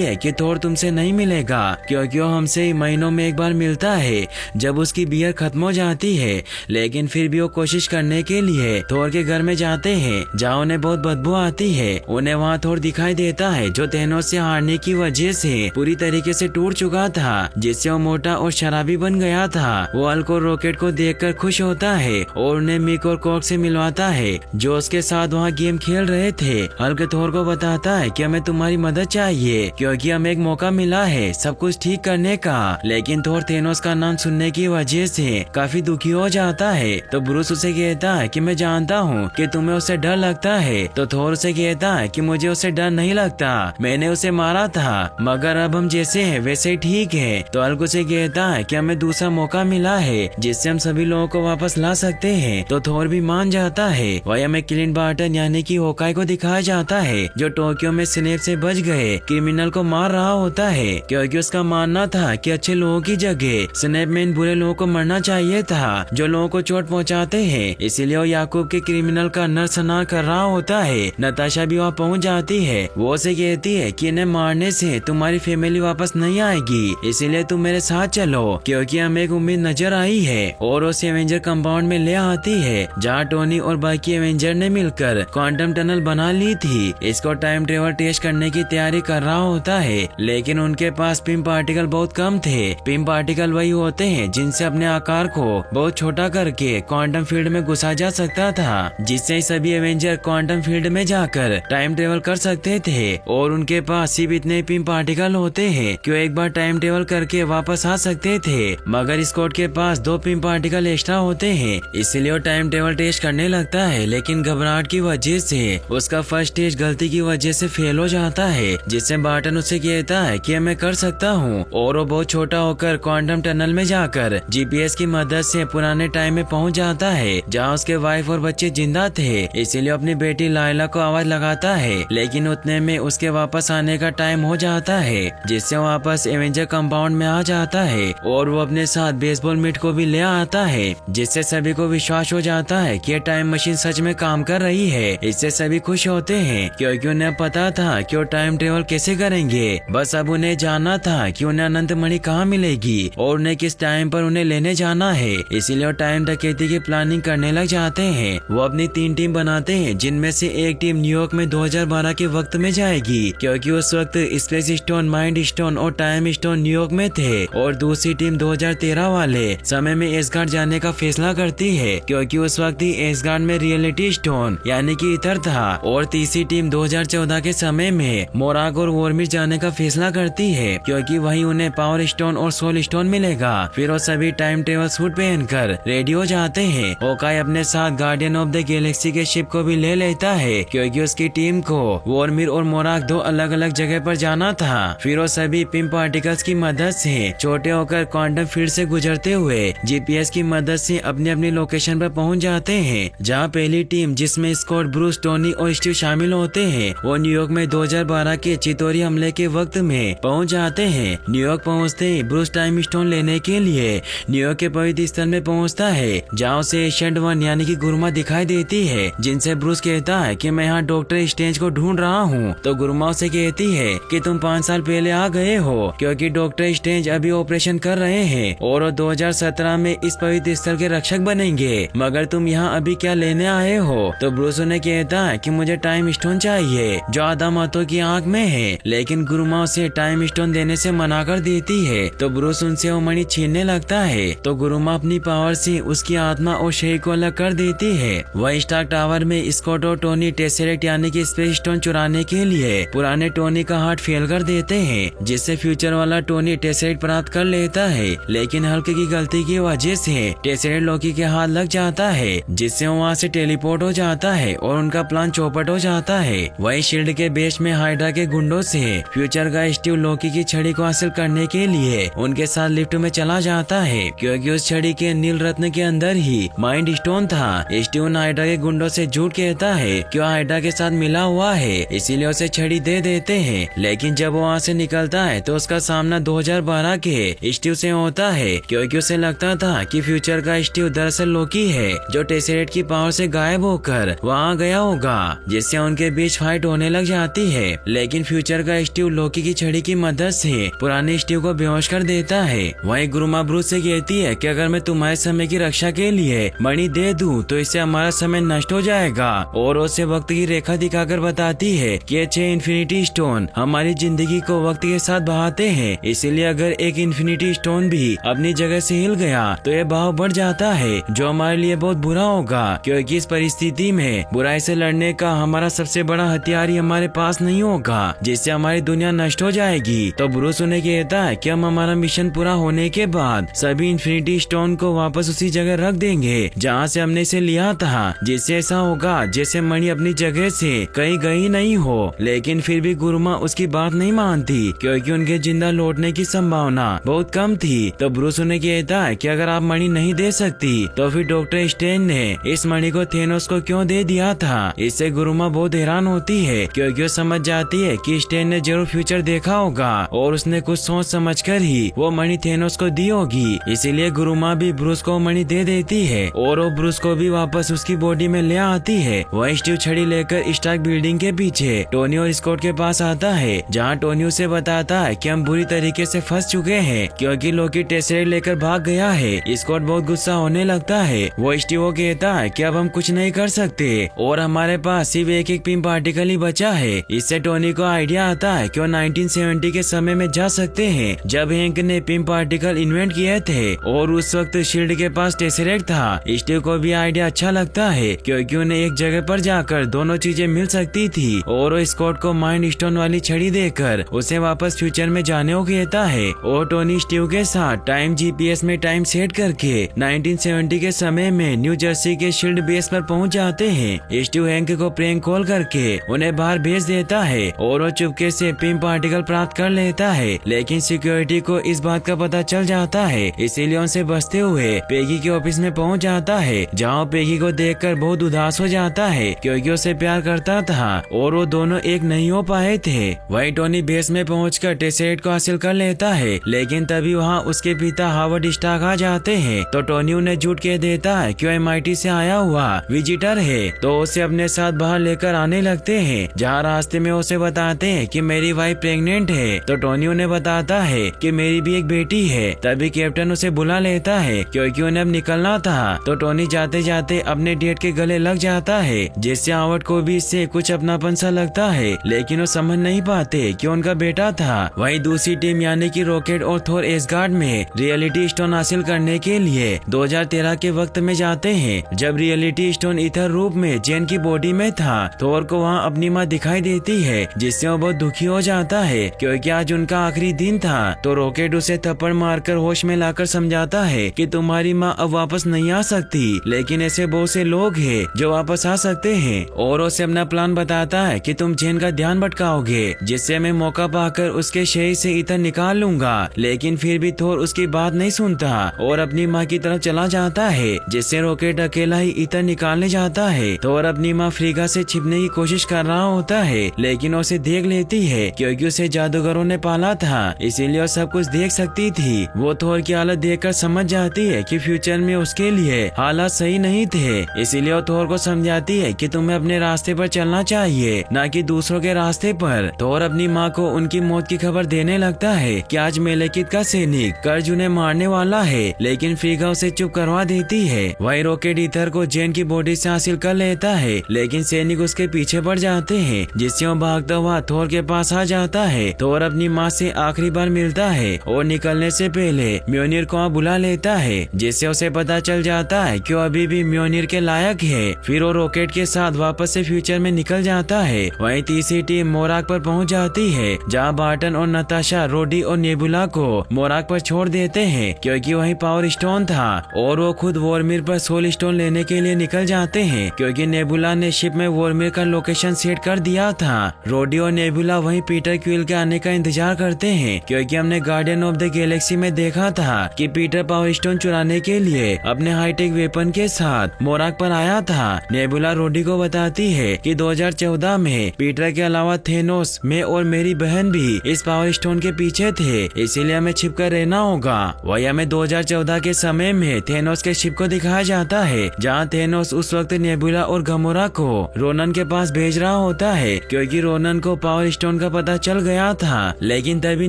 है कि थोर तुमसे नहीं मिलेगा क्योंकि वो हमसे महीनों में एक बार मिलता है जब उसकी बियर खत्म हो जाती है। लेकिन फिर भी वो कोशिश करने के लिए थोर के घर में जाते हैं जहाँ उन्हें बहुत बदबू आती है। उन्हें वहाँ थोर दिखाई देता है जो थेनोस से हारने की वजह से पूरी तरीके से टूट चुका था, जिससे वो मोटा और शराबी बन गया था। वो हल्क और रॉकेट को देखकर खुश होता है और उन्हें मिक और कॉर्क से मिलवाता है जो उसके साथ वहाँ गेम खेल रहे थे। हल्क थोर को बताता है कि हमें तुम्हारी मदद चाहिए क्योंकि हमें एक मौका मिला है सब कुछ ठीक करने का। लेकिन थोर थेनोस का नाम सुनने की वजह से काफी दुखी हो जाता है। तो ब्रूस उसे कहता है कि मैं जानता हूँ कि तुम्हें उससे डर लगता है। तो थोर उसे कहता है कि मुझे उससे डर नहीं लगता, मैंने उसे मारा था, मगर अब हम जैसे हैं वैसे ही ठीक है। तो हल्क उसे कहता है कि हमें दूसरा मौका मिला है जिससे हम सभी लोगों को वापस ला सकते हैं। तो थोर भी मान जाता है। वही हमें क्लिंट बार्टन यानी कि होकाई को दिखाया जाता है जो टोक्यो में स्नेप से बच गए क्रिमिनल को मार रहा होता है क्योंकि उसका मानना था कि अच्छे लोगों की जगह स्नेप में इन बुरे लोगों को मरना चाहिए था जो लोगों को चोट पहुंचाते हैं। इसीलिए वो याकूब के क्रिमिनल का नरसंहार कर रहा होता है। नताशा भी वहाँ पहुँच जाती है। वो उसे कहती है कि इन्हें मारने से तुम्हारी फैमिली वापस नहीं आएगी, इसीलिए तुम मेरे साथ चलो क्योंकि हमें एक उम्मीद नजर आई है। और उसे एवेंजर कंपाउंड में ले आती है जहाँ टोनी और बाकी एवेंजर ने मिलकर क्वांटम टनल बना ली थी। इसको टाइम ट्रेवल टेस्ट करने की तैयारी कर रहा होता है लेकिन उनके पास पिम पार्टिकल बहुत कम थे। पिम पार्टिकल वही होते हैं जिनसे अपने आकार को बहुत छोटा करके क्वांटम फील्ड में घुसा जा सकता था, जिससे सभी एवेंजर क्वांटम फील्ड में जाकर टाइम ट्रेवल कर सकते थे। और उनके पास सिर्फ इतने पिम पार्टिकल होते हैं कि वो एक बार टाइम ट्रेवल करके वापस आ सकते थे, मगर स्कॉट के पास 2 पिम पार्टिकल एक्स्ट्रा होते हैं। इसलिए वो टाइम ट्रेवल टेस्ट करने लगता है लेकिन घबराहट की वजह से उसका फर्स्ट टेस्ट गलती की वजह से फेल हो जाता है, जिससे बार्टन उससे कहता है कि मैं कर सकता हूँ। और वो बहुत छोटा होकर क्वांटम टनल में जाकर जीपीएस की मदद से पुराने टाइम में पहुँच जाता है जहाँ उसके वाइफ और बच्चे जिंदा थे। इसीलिए अपनी बेटी लाइला को आवाज लगाता है लेकिन उतने में उसके वापस आने का टाइम हो जाता है, जिससे वो वापस एवेंजर कंपाउंड में आ जाता है। और वो अपने साथ बेसबॉल मिट को भी ले आता है, जिससे सभी को विश्वास हो जाता है कि टाइम मशीन सच में काम कर रही है। इससे सभी खुश होते हैं क्योंकि उन्हें पता था कि वो टाइम ट्रेवल कैसे करेंगे। बस अब उन्हें जानना था कि उन्हें अनंत मणि कहाँ मिलेगी और उन्हें किस टाइम पर उन्हें लेने जाना है। इसीलिए वो टाइम डकैती की प्लानिंग करने लग जाते हैं। वो अपनी 3 टीम बनाते हैं जिनमें से एक टीम न्यूयॉर्क में 2012 के वक्त में जाएगी क्योंकि उस वक्त स्पेस स्टोन, माइंड स्टोन और टाइम स्टोन न्यूयॉर्क में थे। और दूसरी टीम 2013 वाले समय में एसगार्ड जाने का फैसला करती है क्योंकि उस वक्त ही एसगार्ड में रियलिटी स्टोन यानी कि इतर था। और तीसरी टीम 2014 के समय में मोराग और वॉर्मिस जाने का फैसला करती है क्योंकि वहीं उन्हें पावर स्टोन और सोल स्टोन मिलेगा। फिर वो सभी टाइम ट्रेवल सूट पहनकर रेडी हो जाते हैं। होकाई अपने साथ गार्डियन ऑफ द गैलेक्सी के शिप को भी ले लेता है क्योंकि उसकी टीम को वॉर्मिर और मोराग 2 अलग अलग जगह पर जाना था। फिर वो सभी पिम पार्टिकल्स की मदद से छोटे होकर क्वांटम फील्ड से गुजरते हुए जीपीएस की मदद से अपनी अपनी लोकेशन पर पहुंच जाते हैं जहां पहली टीम जिसमें स्कॉट, ब्रूस, टोनी और स्टीव शामिल होते हैं वो न्यूयॉर्क में 2012 के चितौरी हमले के वक्त में पहुंच जाते हैं। न्यूयॉर्क पहुंचते ही ब्रूस टाइम स्टोन लेने के लिए न्यूयॉर्क के पवित्र स्थल में पहुंचता है जहां उसे एशियंट 1 यानी कि गुरुमा दिखाई देती है, जिनसे ब्रूस कहता है कि मैं यहाँ डॉक्टर स्ट्रेंज को ढूंढ रहा हूँ। तो गुरुमा उसे कहती है कि तुम 5 साल पहले आ गए हो क्योंकि डॉक्टर स्ट्रेंज अभी ऑपरेशन कर रहे हैं और 2017 में इस पवित्र स्थल के रक्षक बनेंगे, मगर तुम यहाँ अभी क्या लेने आए हो। तो ब्रूस उन्हें कहता है कि मुझे टाइम स्टोन चाहिए जो आधा मतों की आंख में है, लेकिन गुरुमा उसे टाइम स्टोन देने से मना कर देती है। तो ब्रूस उनसे वो मणि छीनने लगता है तो गुरुमा अपनी पावर से उसकी आत्मा और शरीर को अलग कर देती है। वह स्टार्क टावर में स्कॉट और टोनी टेसरेक्ट यानी कि स्पेस स्टोन चुराने के लिए पुराने टोनी का हार्ट फेल कर देते हैं, जिससे फ्यूचर वाला टोनी टेसरेक्ट प्राप्त कर लेता है। लेकिन हल्क की गलती की वजह से टेसरेक्ट लोकी के हाथ लग जाता है, जिससे वो वहाँ से टेलीपोर्ट हो जाता है और उनका प्लान चौपट हो जाता है। वही शील्ड के बेस में हाइड्रा के गुंडों से फ्यूचर का स्टीव लोकी की छड़ी को हासिल करने के लिए उनके साथ लिफ्ट में चला जाता है क्योंकि उस छड़ी के नील रत्न के अंदर ही माइंड स्टोन था। स्टीव हाइड्रा के गुंडों से झूठ कहता है कि वो हाइड्रा के साथ मिला हुआ है, इसीलिए उसे छड़ी दे देते हैं। लेकिन जब वो वहाँ से निकलता है तो उसका सामना 2012 के स्टीव से होता है क्योंकि उसे लगता था कि फ्यूचर का का स्टीव दरअसल लोकी है जो टेसरेट की पावर से गायब होकर वहाँ गया होगा, जिससे उनके बीच फाइट होने लग जाती है। लेकिन फ्यूचर का स्टीव लोकी की छड़ी की मदद से पुराने स्टीव को बेहोश कर देता है। वहीं गुरुमा ब्रूस से कहती है कि अगर मैं तुम्हारे समय की रक्षा के लिए मणि दे दूं तो इससे हमारा समय नष्ट हो जाएगा, और उससे वक्त की रेखा दिखाकर बताती है कि ये 6 इन्फिनिटी स्टोन हमारी जिंदगी को वक्त के साथ बहाते हैं, इसीलिए अगर एक इन्फिनिटी स्टोन भी अपनी जगह से हिल गया तो ये भाव बढ़ जाता है, जो हमारे लिए बहुत बुरा होगा, क्योंकि इस परिस्थिति में बुराई से लड़ने का हमारा सबसे बड़ा हथियार ही हमारे पास नहीं होगा, जिससे हमारी दुनिया नष्ट हो जाएगी। तो ब्रूस उन्हें कहता है कि हम हमारा मिशन पूरा होने के बाद सभी इन्फिनिटी स्टोन को वापस उसी जगह रख देंगे जहाँ से हमने इसे लिया था, जिससे ऐसा होगा जैसे मणि अपनी जगह से कहीं गई नहीं हो। लेकिन फिर भी गुरुमा उसकी बात नहीं मानती, क्योंकि उनके जिंदा लौटने की संभावना बहुत कम थी। तो ब्रूस उन्हें कहता है कि अगर आप मणि नहीं दे सकती तो फिर डॉक्टर स्ट्रेंज ने इस मणि को थेनोस को क्यों दे दिया था। इससे गुरुमा बहुत हैरान होती है, क्योंकि वो समझ जाती है कि स्ट्रेंज ने जरूर फ्यूचर देखा होगा और उसने कुछ सोच समझकर ही वो मणि थेनोस को दी होगी। इसीलिए गुरुमा भी ब्रूस को मणि दे देती है और वो ब्रूस को भी वापस उसकी बॉडी में ले आती है। वह स्टीव छड़ी लेकर स्टार्क बिल्डिंग के पीछे टोनी और स्कॉट के पास आता है, जहाँ टोनी उसे बताता है कि हम बुरी तरीके से फंस चुके हैं, क्योंकि लोकी टेसरेट लेकर भाग गया है। स्कॉट बहुत गुस्सा होने लगता है। वो स्टीव को कहता है कि अब हम कुछ नहीं कर सकते और हमारे पास सिर्फ एक पिम पार्टिकल ही बचा है। इससे टोनी को आइडिया आता है कि वो 1970 के समय में जा सकते हैं, जब हैंक ने पिम पार्टिकल इन्वेंट किए थे और उस वक्त शील्ड के पास टेसरेट था। स्टीव को भी आइडिया अच्छा लगता है, क्योंकि उन्हें एक जगह पर जाकर दोनों चीजें मिल सकती थी, और वो स्कॉट को माइंड स्टोन वाली छड़ी देकर उसे वापस फ्यूचर में जाने को कहता है। और टोनी स्टीव के साथ टाइम जीपीएस में टाइम सेट करके 1970 के समय में न्यू जर्सी के शील्ड बेस पर पहुंच जाते हैं। स्टीव हैंक को प्रैंक कॉल करके उन्हें बाहर भेज देता है और वो चुपके से पिम पार्टिकल प्राप्त कर लेता है। लेकिन सिक्योरिटी को इस बात का पता चल जाता है, इसीलिए उनसे बचते हुए पेगी के ऑफिस में पहुंच जाता है, जहाँ पेगी को देखकर बहुत उदास हो जाता है, क्योंकि उसे प्यार करता था और वो दोनों एक नहीं हो पाए थे। वहीं टोनी बेस में पहुंचकर टेसरेट को हासिल कर लेता है, लेकिन तभी वहाँ उसके पिता हावर्ड स्टार्क आ जाते हैं। तो टोनी उन्हें झूठ कह देता है कि वो MIT से आया हुआ विजिटर है, तो उसे अपने साथ बाहर लेकर आने लगते हैं, जहाँ रास्ते में उसे बताते हैं कि मेरी वाइफ प्रेग्नेंट है। तो टोनी उन्हें बताता है कि मेरी भी एक बेटी है। तभी कैप्टन उसे बुला लेता है, क्योंकि उन्हें अब निकलना था। तो टोनी जाते जाते अपने डेट के गले लग जाता है, जिससे हावर्ड को भी इससे कुछ अपनापन सा लगता है, लेकिन वो समझ नहीं पाते कि उनका बेटा था। वहीं दूसरी टीम यानी कि रॉकेट और थोर एसगार्ड में रियलिटी स्टोन हासिल करने के लिए 2013 के वक्त में जाते हैं, जब रियलिटी स्टोन ईथर रूप में जेन की बॉडी में था। थोर को वहाँ अपनी माँ दिखाई देती है, जिससे वो बहुत दुखी हो जाता है, क्योंकि आज उनका आखिरी दिन था। तो रॉकेट उसे थप्पड़ मारकर होश में लाकर समझाता है कि तुम्हारी माँ अब वापस नहीं आ सकती, लेकिन ऐसे बहुत से लोग हैं जो वापस आ सकते हैं। और उसे अपना प्लान बताता है कि तुम जेन का ध्यान भटकाओगे, जिससे मैं मौका पाकर उसके शरीर से ईथर निकाल लूंगा। लेकिन फिर भी थोर उसकी बात नहीं सुनता और अपनी माँ की तरफ चला जाता है, जिससे रॉकेट अकेला ही ईथर निकालने जाता है। थोर अपनी माँ फ्रीगा से छिपने की कोशिश कर रहा होता है, लेकिन उसे देख लेती है, क्योंकि उसे जादूगरों ने पाला था, इसीलिए वो सब कुछ देख सकती थी। वो थोर की हालत देखकर समझ जाती है कि फ्यूचर में उसके लिए हालात सही नहीं थे, इसीलिए वो थोर को समझाती है कि तुम्हें अपने रास्ते पर चलना चाहिए, न कि दूसरों के रास्ते पर। थोर अपनी माँ को उनकी मौत की खबर देने लगता है कि आज मेलेकित का सैनिक कर्ज उन्हें मारने वाला है, लेकिन फ्रीगा उसे चुप करवा देती है। वही रॉकेट ईथर को जेन की बॉडी से हासिल कर लेता है, लेकिन सैनिक उसके पीछे पड़ जाते हैं, जिससे वो भागता हुआ थोर के पास आ जाता है। थोर अपनी माँ से आखिरी बार मिलता है और निकलने से पहले म्योनिर को बुला लेता है, जिससे उसे पता चल जाता है कि वो अभी भी म्योनिर के लायक है। फिर वो रॉकेट के साथ वापस से फ्यूचर में निकल जाता है। वहीं तीसरी टीम मोराक पर पहुंच जाती है, जहां बार्टन और नताशा रोडी और नेबुला को मोराक पर छोड़ देते हैं, क्योंकि वहीं पावर स्टोन था, और वो खुद वॉर्मिर पर सोल स्टोन लेने के लिए निकल जाते हैं, क्योंकि नेबुला ने शिप में वॉर्मिर का लोकेशन सेट कर दिया था। रोडी और नेबुला वहीं पीटर क्विल के आने का इंतजार करते हैं, क्योंकि हमने गार्डियन ऑफ द गैलेक्सी में देखा था कि पीटर पावर स्टोन चुराने के लिए अपने हाईटेक वेपन के साथ मोराक पर आया था। नेबुला रोडी को बताती है कि 2014 में पीटर के अलावा थेनोस, मैं और मेरी बहन भी इस पावर स्टोन के पीछे थे, इसीलिए हमें छिपकर रहना होगा। वही हमें 2014 के समय में थेनोस के शिप को दिखाया जाता है, जहाँ थेनोस उस वक्त नेबुला और गमोरा को रोनन के पास भेज रहा होता है, क्योंकि रोनन को पावर स्टोन का पता चल गया था। लेकिन तभी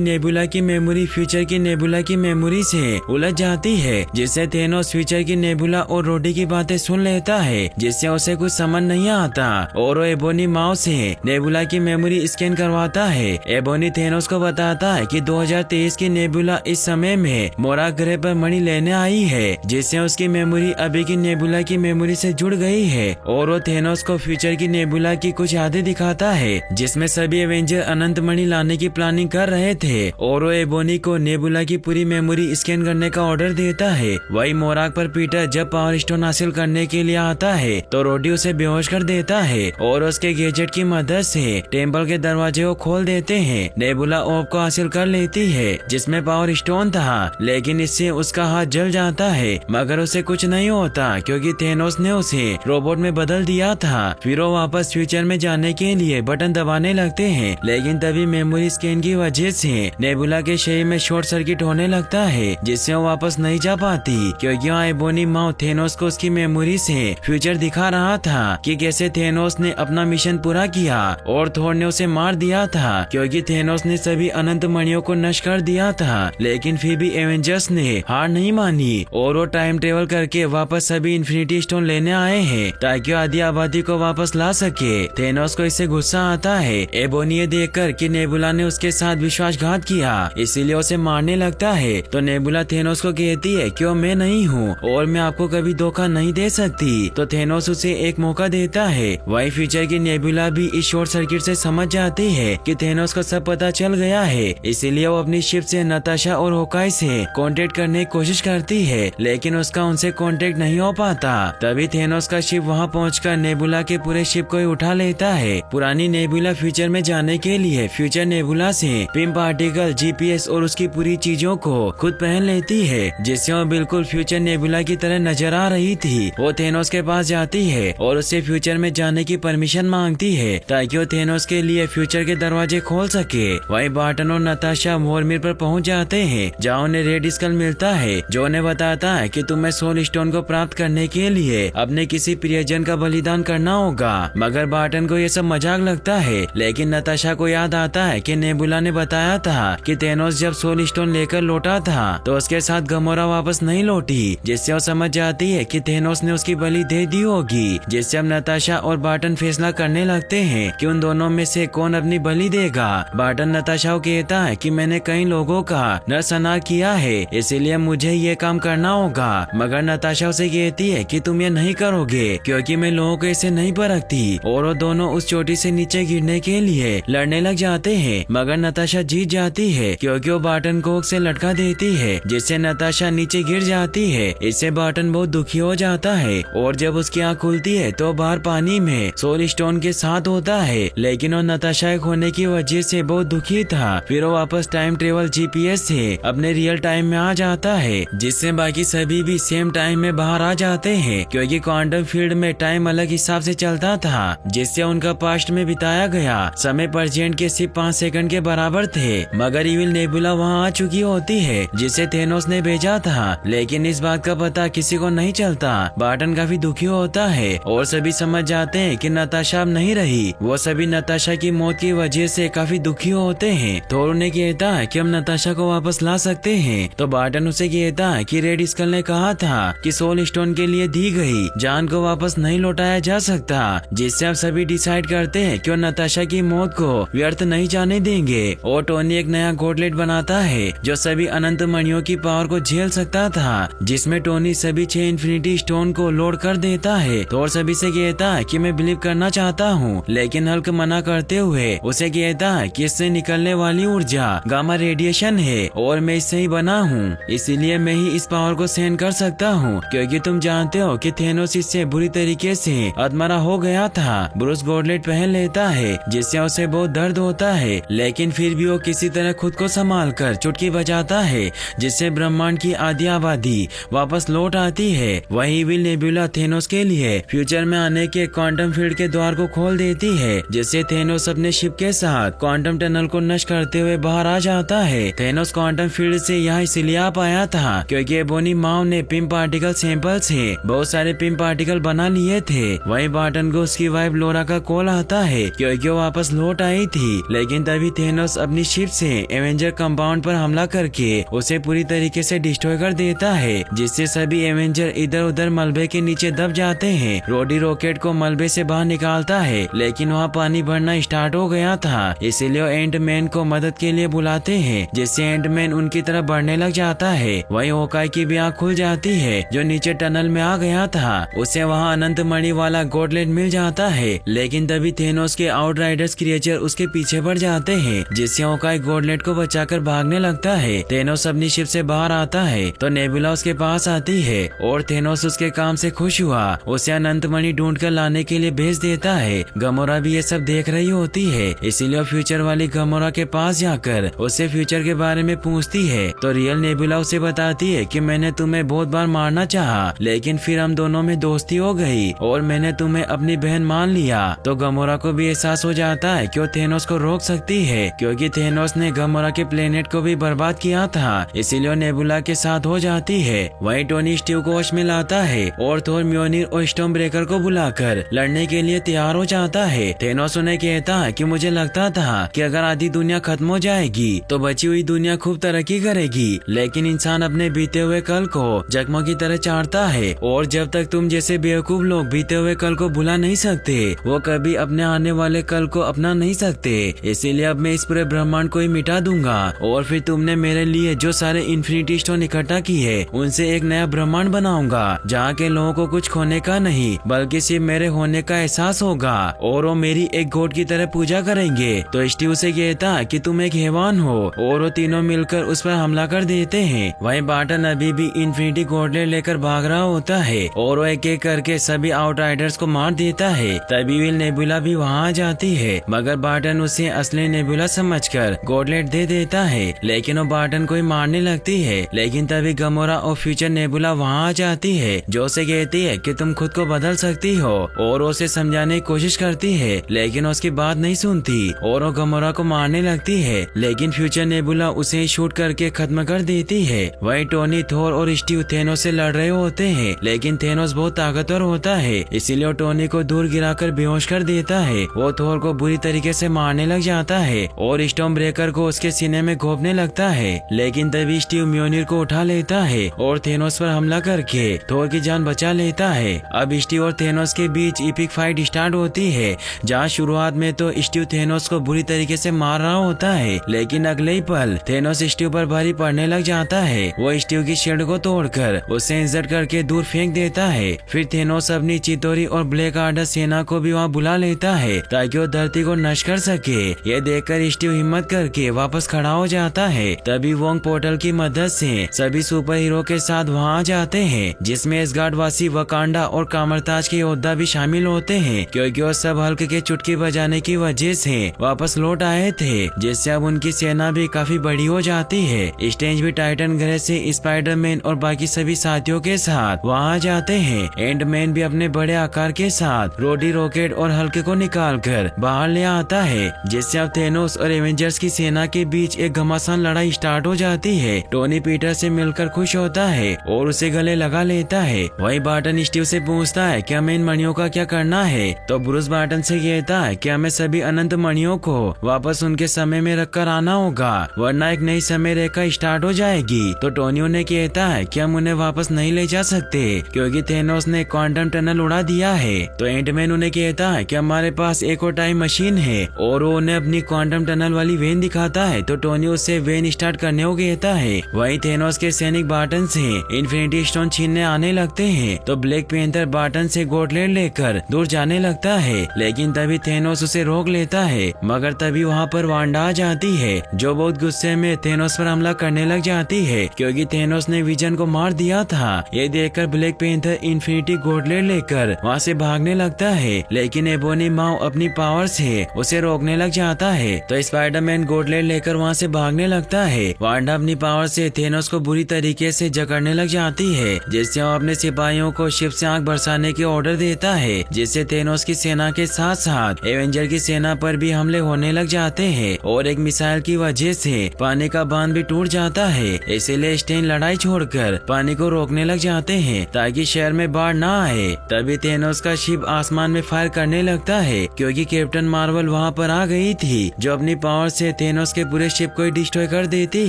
नेबुला की मेमोरी फ्यूचर की नेबुला की मेमोरी से उलझ जाती है, जिससे थेनोस फ्यूचर की नेबुला और रोडी की बातें सुन लेता है, जिससे उसे कुछ समझ नहीं आता और वो एबोनी माओ से नेबुला की मेमोरी स्कैन करवाता है। एबोनी थेनोस को बताता है कि 2023 की नेबुला इस समय में मोरा ग्रह पर मणि लेने आई है, जिससे उसकी मेमोरी अभी की नेबुला की मेमोरी से जुड़ गई है। और वो थेनोस को फ्यूचर की नेबुला की कुछ यादें दिखाता है, जिसमें सभी एवेंजर अनंत मणि लाने की प्लानिंग कर रहे थे। और वो एबोनी को नेबुला की पूरी मेमोरी स्कैन करने का ऑर्डर देता है। वही मोराग पर पीटर जब पावर स्टोन हासिल करने के लिए आता है तो रोडी उसे बेहोश कर देता है और उसके गैजेट की मदद से टेम्पल के दरवाजे को खोल देते हैं। नेबुला ओप को हासिल कर लेती है, जिसमें पावर स्टोन था, लेकिन इससे उसका हाथ जल जाता है, मगर उसे कुछ नहीं होता क्योंकि थेनोस ने उसे रोबोट में बदल दिया था। फिर वो वापस फ्यूचर में जाने के लिए बटन दबाने लगते हैं, लेकिन तभी मेमोरी स्कैन की वजह से नेबुला के शरीर में शॉर्ट सर्किट होने लगता है, जिससे वो वापस नहीं जा पाती, क्योंकि वहाँ एबोनी माओ थेनोस को उसकी मेमोरी से फ्यूचर दिखा रहा था कि कैसे थेनोस ने अपना मिशन पूरा किया और थोर ने उसे मार दिया था, क्योंकि थेनोस ने सभी अनंत मणियों को नष्ट कर दिया था। लेकिन फिर भी एवेंजर्स ने हार नहीं मानी और वो टाइम ट्रेवल करके वापस सभी इन्फिनिटी स्टोन लेने आए हैं ताकि आधी आबादी को वापस ला सके। थेनोस को इससे गुस्सा आता है एबोनी ये देखकर कि नेबुला ने उसके साथ विश्वासघात किया, इसीलिए उसे मारने लगता है। तो नेबुला थेनोस को कहती है कि वो मैं नहीं हूँ और मैं आपको कभी धोखा नहीं दे सकती। तो थेनोस उसे एक मौका देता है। वही फ्यूचर की नेबुला भी इस शॉर्ट सर्किट से समझ जाती है कि थेनोस को सब पता चल गया है, इसीलिए वो अपनी शिप से नताशा और होकाई से कांटेक्ट करने की कोशिश करती है, लेकिन उसका उनसे कांटेक्ट नहीं हो पाता। तभी थेनोस का शिप वहां पहुंचकर नेबुला के पूरे शिप को ही उठा लेता है। पुरानी नेबुला फ्यूचर में जाने के लिए फ्यूचर नेबुला से पिम पार्टिकल, जीपीएस और उसकी पूरी चीजों को खुद पहन लेती है, जिससे वो बिल्कुल फ्यूचर नेबुला की तरह नजर आ रही थी। वो थेनोस के पास जाती है और उससे फ्यूचर में जाने की परमिशन मांगती है ताकि वो थेनोस के लिए फ्यूचर के दरवाजे खोल सके। वही बार्टन और नताशा मोरमिर पर पहुंच जाते हैं, जहाँ उन्हें रेड स्कल मिलता है, जो उन्हें बताता है कि तुम्हें सोल स्टोन को प्राप्त करने के लिए अपने किसी प्रियजन का बलिदान करना होगा। मगर बार्टन को ये सब मजाक लगता है, लेकिन नताशा को याद आता है कि नेबुला ने बताया था कि थेनोस जब सोल स्टोन लेकर लौटा था तो उसके साथ गमोरा वापस नहीं लौटी, जिससे वो समझ जाती है कि थेनोस ने उसकी बलि दे दी होगी। जिससे अब नताशा और बार्टन फैसला करने लगते हैं कि उन दोनों में से कौन अपनी बलि देगा। बार्टन नताशा को कहता है कि मैंने कई लोगों का नरसंहार किया है, इसीलिए मुझे ये काम करना होगा। मगर नताशा उसे कहती है कि तुम ये नहीं करोगे क्योंकि मैं लोगों को इसे नहीं परखती, और वो दोनों उस चोटी से नीचे गिरने के लिए लड़ने लग जाते हैं। मगर नताशा जीत जाती है क्योंकि वो बार्टन को से लटका देती है, जिससे नताशा नीचे गिर जाती है। इससे बार्टन बहुत दुखी हो जाता है और जब उसकी आँख खुलती है तो बाहर पानी में सोल स्टोन के साथ होता है, लेकिन वो नताशा खोने की वजह से बहुत दुखी था। फिर वो वापस टाइम ट्रेवल जीपीएस से अपने रियल टाइम में आ जाता है, जिससे बाकी सभी भी सेम टाइम में बाहर आ जाते हैं, क्योंकि क्वांटम फील्ड में टाइम अलग हिसाब से चलता था, जिससे उनका पास्ट में बिताया गया समय प्रेजेंट के सिर्फ 5 सेकंड के बराबर थे। मगर इविल नेबुला वहाँ आ चुकी होती है जिसे थेनोस ने भेजा था, लेकिन इस बात का पता किसी को नहीं चलता। बार्टन काफी दुखी होता है और सभी समझ जाते हैं कि नताशा अब नहीं रही। वो सभी नताशा की मौत की वजह से काफी दुखी होते हैं। थोर उन्हें कहता है कि हम नताशा को वापस ला सकते हैं, तो बार्टन उसे कहता है कि रेड स्कल ने कहा था कि सोल स्टोन के लिए दी गई जान को वापस नहीं लौटाया जा सकता, जिससे अब सभी डिसाइड करते हैं कि वो नताशा की मौत को व्यर्थ नहीं जाने देंगे। और टोनी एक नया गॉडलेट बनाता है जो सभी अनंत मणियों की पावर को झेल सकता था, जिसमें टोनी सभी 6 इन्फिनिटी स्टोन को लोड कर देता है। थोर सभी से कहता है कि मैं बिलीव करना चाहता हूँ, लेकिन हल्क मना करते हुए उसे कहता है कि इससे निकलने वाली ऊर्जा गामा रेडिएशन है और मैं इससे ही बना हूँ, इसीलिए मैं ही इस पावर को सहन कर सकता हूँ, क्योंकि तुम जानते हो कि थेनोस इससे बुरी तरीके से अधमरा हो गया था। ब्रूस गॉडलेट पहन लेता है जिससे उसे बहुत दर्द होता है, लेकिन फिर भी वो किसी तरह खुद को संभाल कर चुटकी बजाता है, जिससे ब्रह्मांड की आधी आबादी वापस लौट आती है। वही विल नेबुला थेनोस के लिए फ्यूचर में आने के क्वांटम फील्ड के द्वार को खोल देती है, जिससे थेनोस अपने शिप के साथ क्वांटम टनल को नष्ट करते हुए बाहर आ जाता है। थेनोस क्वांटम फील्ड से यहाँ इसलिए आ पाया था क्योंकि एबोनी टोनी माओ ने पिम पार्टिकल सैंपल से बहुत सारे पिम पार्टिकल बना लिए थे। वहीं बार्टन को उसकी वाइफ लोरा का कॉल आता है क्योंकि वो वापस लौट आई थी। लेकिन तभी थेनोस अपनी शिप से एवेंजर कंपाउंड पर हमला करके उसे पूरी तरीके से डिस्ट्रॉय कर देता है, जिससे सभी एवेंजर इधर उधर मलबे के नीचे दब जाते हैं। रोडी रॉकेट को मलबे से बाहर निकालता है, लेकिन वहाँ पानी भरना स्टार्ट हो गया था, इसीलिए वो एंट मैन को मदद के लिए बुलाते हैं, जिससे एंट मैन उनकी तरफ बढ़ने लग जाता है। वहीं होकाई की भी आँख खुल जाती है, जो नीचे टनल में आ गया था। उसे वहाँ अनंत मणि वाला गॉडलेट मिल जाता है, लेकिन तभी थेनोस के आउटराइडर्स क्रिएचर उसके पीछे पड़ जाते हैं, जिससे होकाई गॉडलेट को बचाकर भागने लगता है। थेनोस अपनी शिप से बाहर आता है तो नेबुला उसके पास आती है और थेनोस उसके काम से खुश हुआ उसे अनंत मणि ढूंढ कर लाने के लिए भेज देता है। गमोरा भी ये सब देख रही होती है, इसीलिए फ्यूचर वाली गमोरा के पास जाकर उससे फ्यूचर के बारे में पूछती है तो रियल नेबुला उसे बताती है कि मैंने तुम्हें बहुत बार मारना चाहा, लेकिन फिर हम दोनों में दोस्ती हो गई और मैंने तुम्हें अपनी बहन मान लिया। तो गमोरा को भी एहसास हो जाता है कि वो थेनोस को रोक सकती है, क्योंकि थेनोस ने गमोरा के प्लेनेट को भी बर्बाद किया था, इसीलिए वो नेबुला के साथ हो जाती है। वहीं टोनी स्टीव को होश में लाता है और थोर म्योनिर और स्टॉर्म ब्रेकर को बुलाकर लड़ने के लिए तैयार हो जाता है। थेनोस उन्हें कहता है कि मुझे लगता था कि अगर आधी दुनिया खत्म हो जाएगी तो बची हुई दुनिया खूब तरक्की करेगी, लेकिन इंसान अपने बीते हुए कल को जख्मों की तरह चाटता है और जब तक तुम जैसे बेवकूफ लोग बीते हुए कल को भुला नहीं सकते, वो कभी अपने आने वाले कल को अपना नहीं सकते। इसीलिए अब मैं इस पूरे ब्रह्मांड को ही मिटा दूंगा और फिर तुमने मेरे लिए जो सारे इन्फिनिटी स्टोन इकट्ठा की है उनसे एक नया ब्रह्मांड बनाऊंगा, जहाँ के लोगों को कुछ खोने का नहीं बल्कि सिर्फ मेरे होने का एहसास होगा और वो मेरी एक गॉड की तरह पूजा करेंगे। तो स्टीव से कहता कि तुम एक हैवान हो और वो तीनों मिलकर उस पर हमला कर देते हैं। वहीं बार्टन अभी भी इन्फिनिटी गॉडलेट लेकर भाग रहा होता है और वो एक एक करके सभी आउटराइडर्स को मार देता है। तभी विल नेबुला भी वहाँ आ जाती है, मगर बार्टन उसे असली नेबुला समझकर गॉडलेट दे देता है, लेकिन वो बार्टन को ही मारने लगती है। लेकिन तभी गमोरा और फ्यूचर नेबुला वहाँ आ जाती है, जो उसे कहती है कि तुम खुद को बदल सकती हो और उसे समझाने की कोशिश करती है, लेकिन उसकी बात नहीं सुनती और वो गमोरा को मारने लगती है। लेकिन फ्यूचर नेबुला उसे शूट करके खत्म कर देती है। वहीं टोनी, थोर और स्टीव थेनोस से लड़ रहे होते हैं, लेकिन थेनोस बहुत ताकतवर होता है, इसीलिए वो टोनी को दूर गिराकर बेहोश कर देता है। वो थोर को बुरी तरीके से मारने लग जाता है और स्टॉर्म ब्रेकर को उसके सीने में घोंपने लगता है, लेकिन तभी स्टीव म्योनिर को उठा लेता है और थेनोस पर हमला करके थोर की जान बचा लेता है। अब स्टीव और थेनोस के बीच इपिक फाइट स्टार्ट होती है, जहाँ शुरुआत में तो स्टीव थेनोस को बुरी तरीके से मार रहा होता है, लेकिन अगले ही पल थेनोस स्टीव पर भारी पड़ने लग जाता है। वो स्टीव की शील्ड को तोड़कर उसे इंजर्ड करके दूर फेंक देता है। फिर थेनोस अपनी चितोरी और ब्लैक आर्डर सेना को भी वहाँ बुला लेता है ताकि वो धरती को नष्ट कर सके। ये देखकर स्टीव हिम्मत करके वापस खड़ा हो जाता है। तभी वोंग पोर्टल की मदद से सभी सुपर हीरो के साथ वहाँ आ जाते हैं, जिसमें एसगार्ड वासी वकांडा और कामरताज के योद्धा भी शामिल होते हैं, क्योंकि वो सब हल्क के चुटकी बजाने की वजह से वापस लौट आए थे, जिससे अब उनकी सेना भी काफी बड़ी हो जाती है। स्ट्रेंज भी टाइटन ग्रह से स्पाइडरमैन और बाकी सभी साथियों के साथ वहाँ जाते हैं। एंटमैन भी अपने बड़े आकार के साथ रोडी रॉकेट और हल्क को निकालकर बाहर ले आता है, जिससे अब थेनोस और एवेंजर्स की सेना के बीच एक घमासान लड़ाई स्टार्ट हो जाती है। टोनी पीटर से मिलकर खुश होता है और उसे गले लगा लेता है। वहीं बार्टन स्टीव से पूछता है कि हमें इन मणियों का क्या करना है, तो ब्रूस बार्टन से कहता है कि हमें सभी अनंत मणियों को वापस उनके समय में रखकर आना होगा, वरना एक नई समय रेखा स्टार्ट हो जाएगी। तो टोनी उन्हें कहता है कि हम उन्हें वापस नहीं ले जा सकते क्योंकि थेनोस ने क्वांटम टनल उड़ा दिया है। तो एंटमैन उन्हें कहता है कि हमारे पास एक और टाइम मशीन है और वो उन्हें अपनी क्वांटम टनल वाली वेन दिखाता है। तो टोनी उससे वेन स्टार्ट करने को कहता है। वहीं थेनोस के सैनिक बार्टन से इन्फिनिटी स्टोन छीनने आने लगते हैं, तो ब्लैक पैंथर बार्टन से गॉडलेट लेकर दूर जाने लगता है, लेकिन तभी थेनोस उसे रोक लेता है। मगर तभी वहाँ पर वांडा आ जाती है, जो बहुत गुस्से में थेनोस पर हमला करने लग जाती है, क्योंकि थेनोस ने विजन को मार दिया था। ये देखकर ब्लैक पैंथर इन्फिनिटी गॉडलेट लेकर वहाँ से भागने लगता है, लेकिन एबोनी माओ अपनी पावर से उसे रोकने लग जाता है। तो स्पाइडरमैन गॉडलेट लेकर वहाँ से भागने लगता है। वांडा अपनी पावर से थेनोस को बुरी तरीके से जकड़ने लग जाती है, जिससे वो अपने सिपाहियों को शिप से आग बरसाने के ऑर्डर देता है, जिससे थेनोस की सेना के साथ साथ एवेंजर की सेना पर भी हमले होने लग जाते हैं और एक मिसाइल की वजह से पानी का बांध भी टूट जाता है। इसीलिए स्टेन लड़ाई छोड़कर पानी को रोकने लग जाते हैं ताकि शहर में बाढ़ ना आए। तभी थेनोस का शिप आसमान में फायर करने लगता है क्योंकि कैप्टन मार्वल वहाँ पर आ गई थी, जो अपनी पावर से थेनोस के पूरे शिप को डिस्ट्रॉय कर देती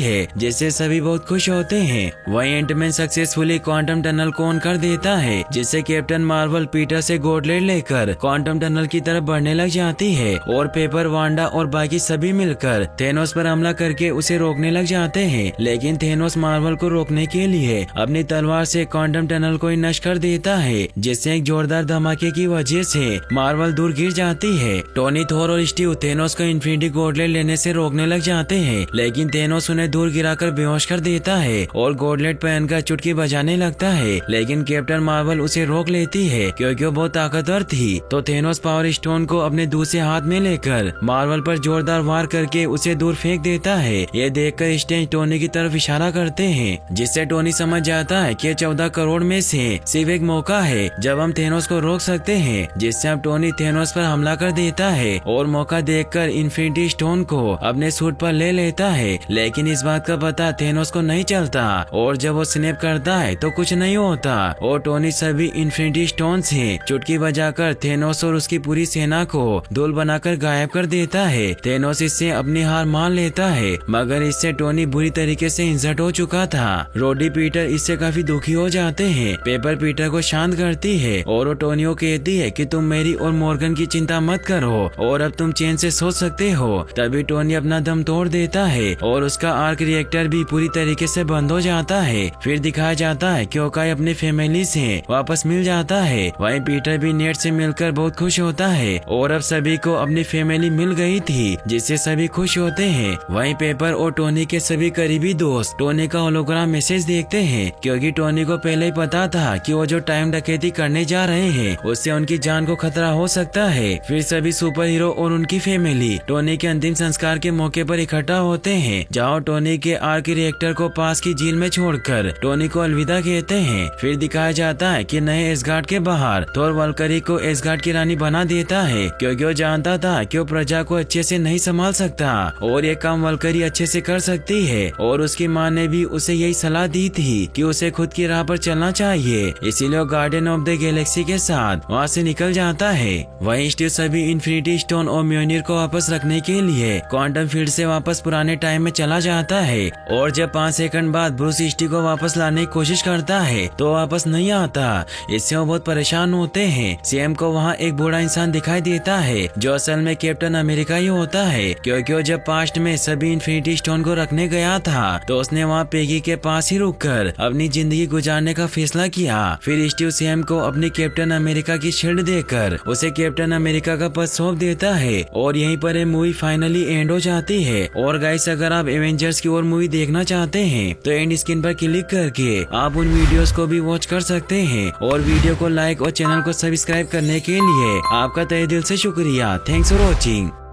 है, जिससे सभी बहुत खुश होते हैं। वहीं एंटमैन सक्सेसफुली क्वांटम टनल को ऑन कर देता है, जिससे कैप्टन मार्वल पीटर से गॉडलेट लेकर क्वांटम टनल की तरफ बढ़ने लग जाती है और पेपर, वांडा और बाकी सभी मिलकर थेनोस पर हमला करके उसे रोकने लग जाते हैं। लेकिन थेनोस मार्वल को रोकने के लिए अपनी तलवार से क्वांटम टनल को नष्ट कर देता है, जिससे एक जोरदार धमाके की वजह से मार्वल दूर गिर जाती है। टोनी, थोर और स्टीव थेनोस को इन्फिनिटी गॉडलेट लेने से रोकने लग जाते हैं, लेकिन थेनोस उन्हें दूर गिराकर बेहोश कर देता है और गॉडलेट पहनकर चुटकी बजाने लगता है। लेकिन कैप्टन मार्वल उसे रोक लेती है क्योंकि वो बहुत ताकतवर थी। तो थेनोस पावर स्टोन को अपने दूसरे हाथ में लेकर मार्वल पर जोरदार वार करके उसे दूर फेंक देता है। ये देखकर स्ट्रेंज टोनी की तरफ इशारा करते हैं, जिससे टोनी समझ जाता है कि 14 करोड़ में से सिर्फ एक मौका है जब हम थेनोस को रोक सकते हैं, जिससे अब टोनी थेनोस पर हमला कर देता है और मौका देखकर इन्फिनिटी स्टोन को अपने सूट पर ले लेता है। लेकिन इस बात का पता थेनोस को नहीं चलता और जब वो स्नैप करता है तो कुछ नहीं होता और टोनी सभी इन्फिनिटी स्टोन से चुटकी बजाकर थेनोस और उसकी पूरी सेना को धूल बनाकर गायब कर देता है। थेनोस इससे अपनी हार मान लेता है, मगर इससे टोनी बुरी तरीके से इंजर्ड हो चुका था। रोडी, पीटर इससे काफी दुखी हो जाते हैं। पेपर पीटर को शांत करती है और वो टोनी को कहती है कि तुम मेरी और मॉर्गन की चिंता मत करो और अब तुम चैन से सोच सकते हो। तभी टोनी अपना दम तोड़ देता है और उसका आर्क रिएक्टर भी पूरी तरीके से बंद हो जाता है। फिर दिखाया जाता है कि ओकाई अपनी फैमिली से वापस मिल जाता है। वहीं पीटर भी नेट से मिलकर बहुत खुश होता है और अब सभी को अपनी फैमिली मिल गई थी, जिससे सभी खुश होते हैं। वहीं पेपर और टोनी के सभी करीबी दोस्त टोनी का होलोग्राम मैसेज देखते हैं, क्योंकि टोनी को पहले ही पता था कि वो जो टाइम डकैती करने जा रहे हैं उससे उनकी जान को खतरा हो सकता है। फिर सभी सुपर हीरो और उनकी फैमिली टोनी के अंतिम संस्कार के मौके पर इकट्ठा होते हैं, जहाँ टोनी के आर्क रिएक्टर को पास की झील में छोड़कर टोनी को अलविदा कहते हैं। फिर दिखाया जाता है कि नए एसगार्ड के बाहर थोर वल्करी को एसगार्ड की रानी बना देता है, क्योंकि वो जानता था कि वो प्रजा को अच्छे से नहीं संभाल सकता और ये काम वल्करी अच्छे से कर सकती है। और उसकी माँ ने भी उसे यही सलाह दी थी कि उसे खुद की राह पर चलना चाहिए, इसीलिए वो गार्डियन ऑफ द गैलेक्सी के साथ वहाँ से निकल जाता है। वहीं स्टीव सभी इन्फिनिटी स्टोन और म्योनिर को वापस रखने के लिए क्वांटम फील्ड से वापस पुराने टाइम में चला जाता है और जब 5 सेकंड बाद ब्रूस स्टीव को वापस लाने की कोशिश करता है तो वापस नहीं आता। इससे वो बहुत परेशान होते हैं। सीएम को वहाँ एक बूढ़ा इंसान दिखाई देता है जो असल में कैप्टन अमेरिका ही होता है, क्योंकि वो जब पास्ट में सभी इन्फिनिटी स्टोन को रखने गया था तो उसने वहाँ पेगी के पास ही रुककर अपनी जिंदगी गुजारने का फैसला किया। फिर स्टीव सीएम को अपनी कैप्टन अमेरिका की शील्ड देकर उसे कैप्टन अमेरिका का पद सौंप देता है और यहीं पर ये मूवी फाइनली एंड हो जाती है। और गाइस, अगर आप एवेंजर्स की और मूवी देखना चाहते हैं तो एंड स्क्रीन पर क्लिक करके आप उन वीडियोस को भी वॉच कर सकते हैं। और वीडियो को लाइक और चैनल को सब्सक्राइब करने के लिए आपका तहे दिल से शुक्रिया। Thanks for watching.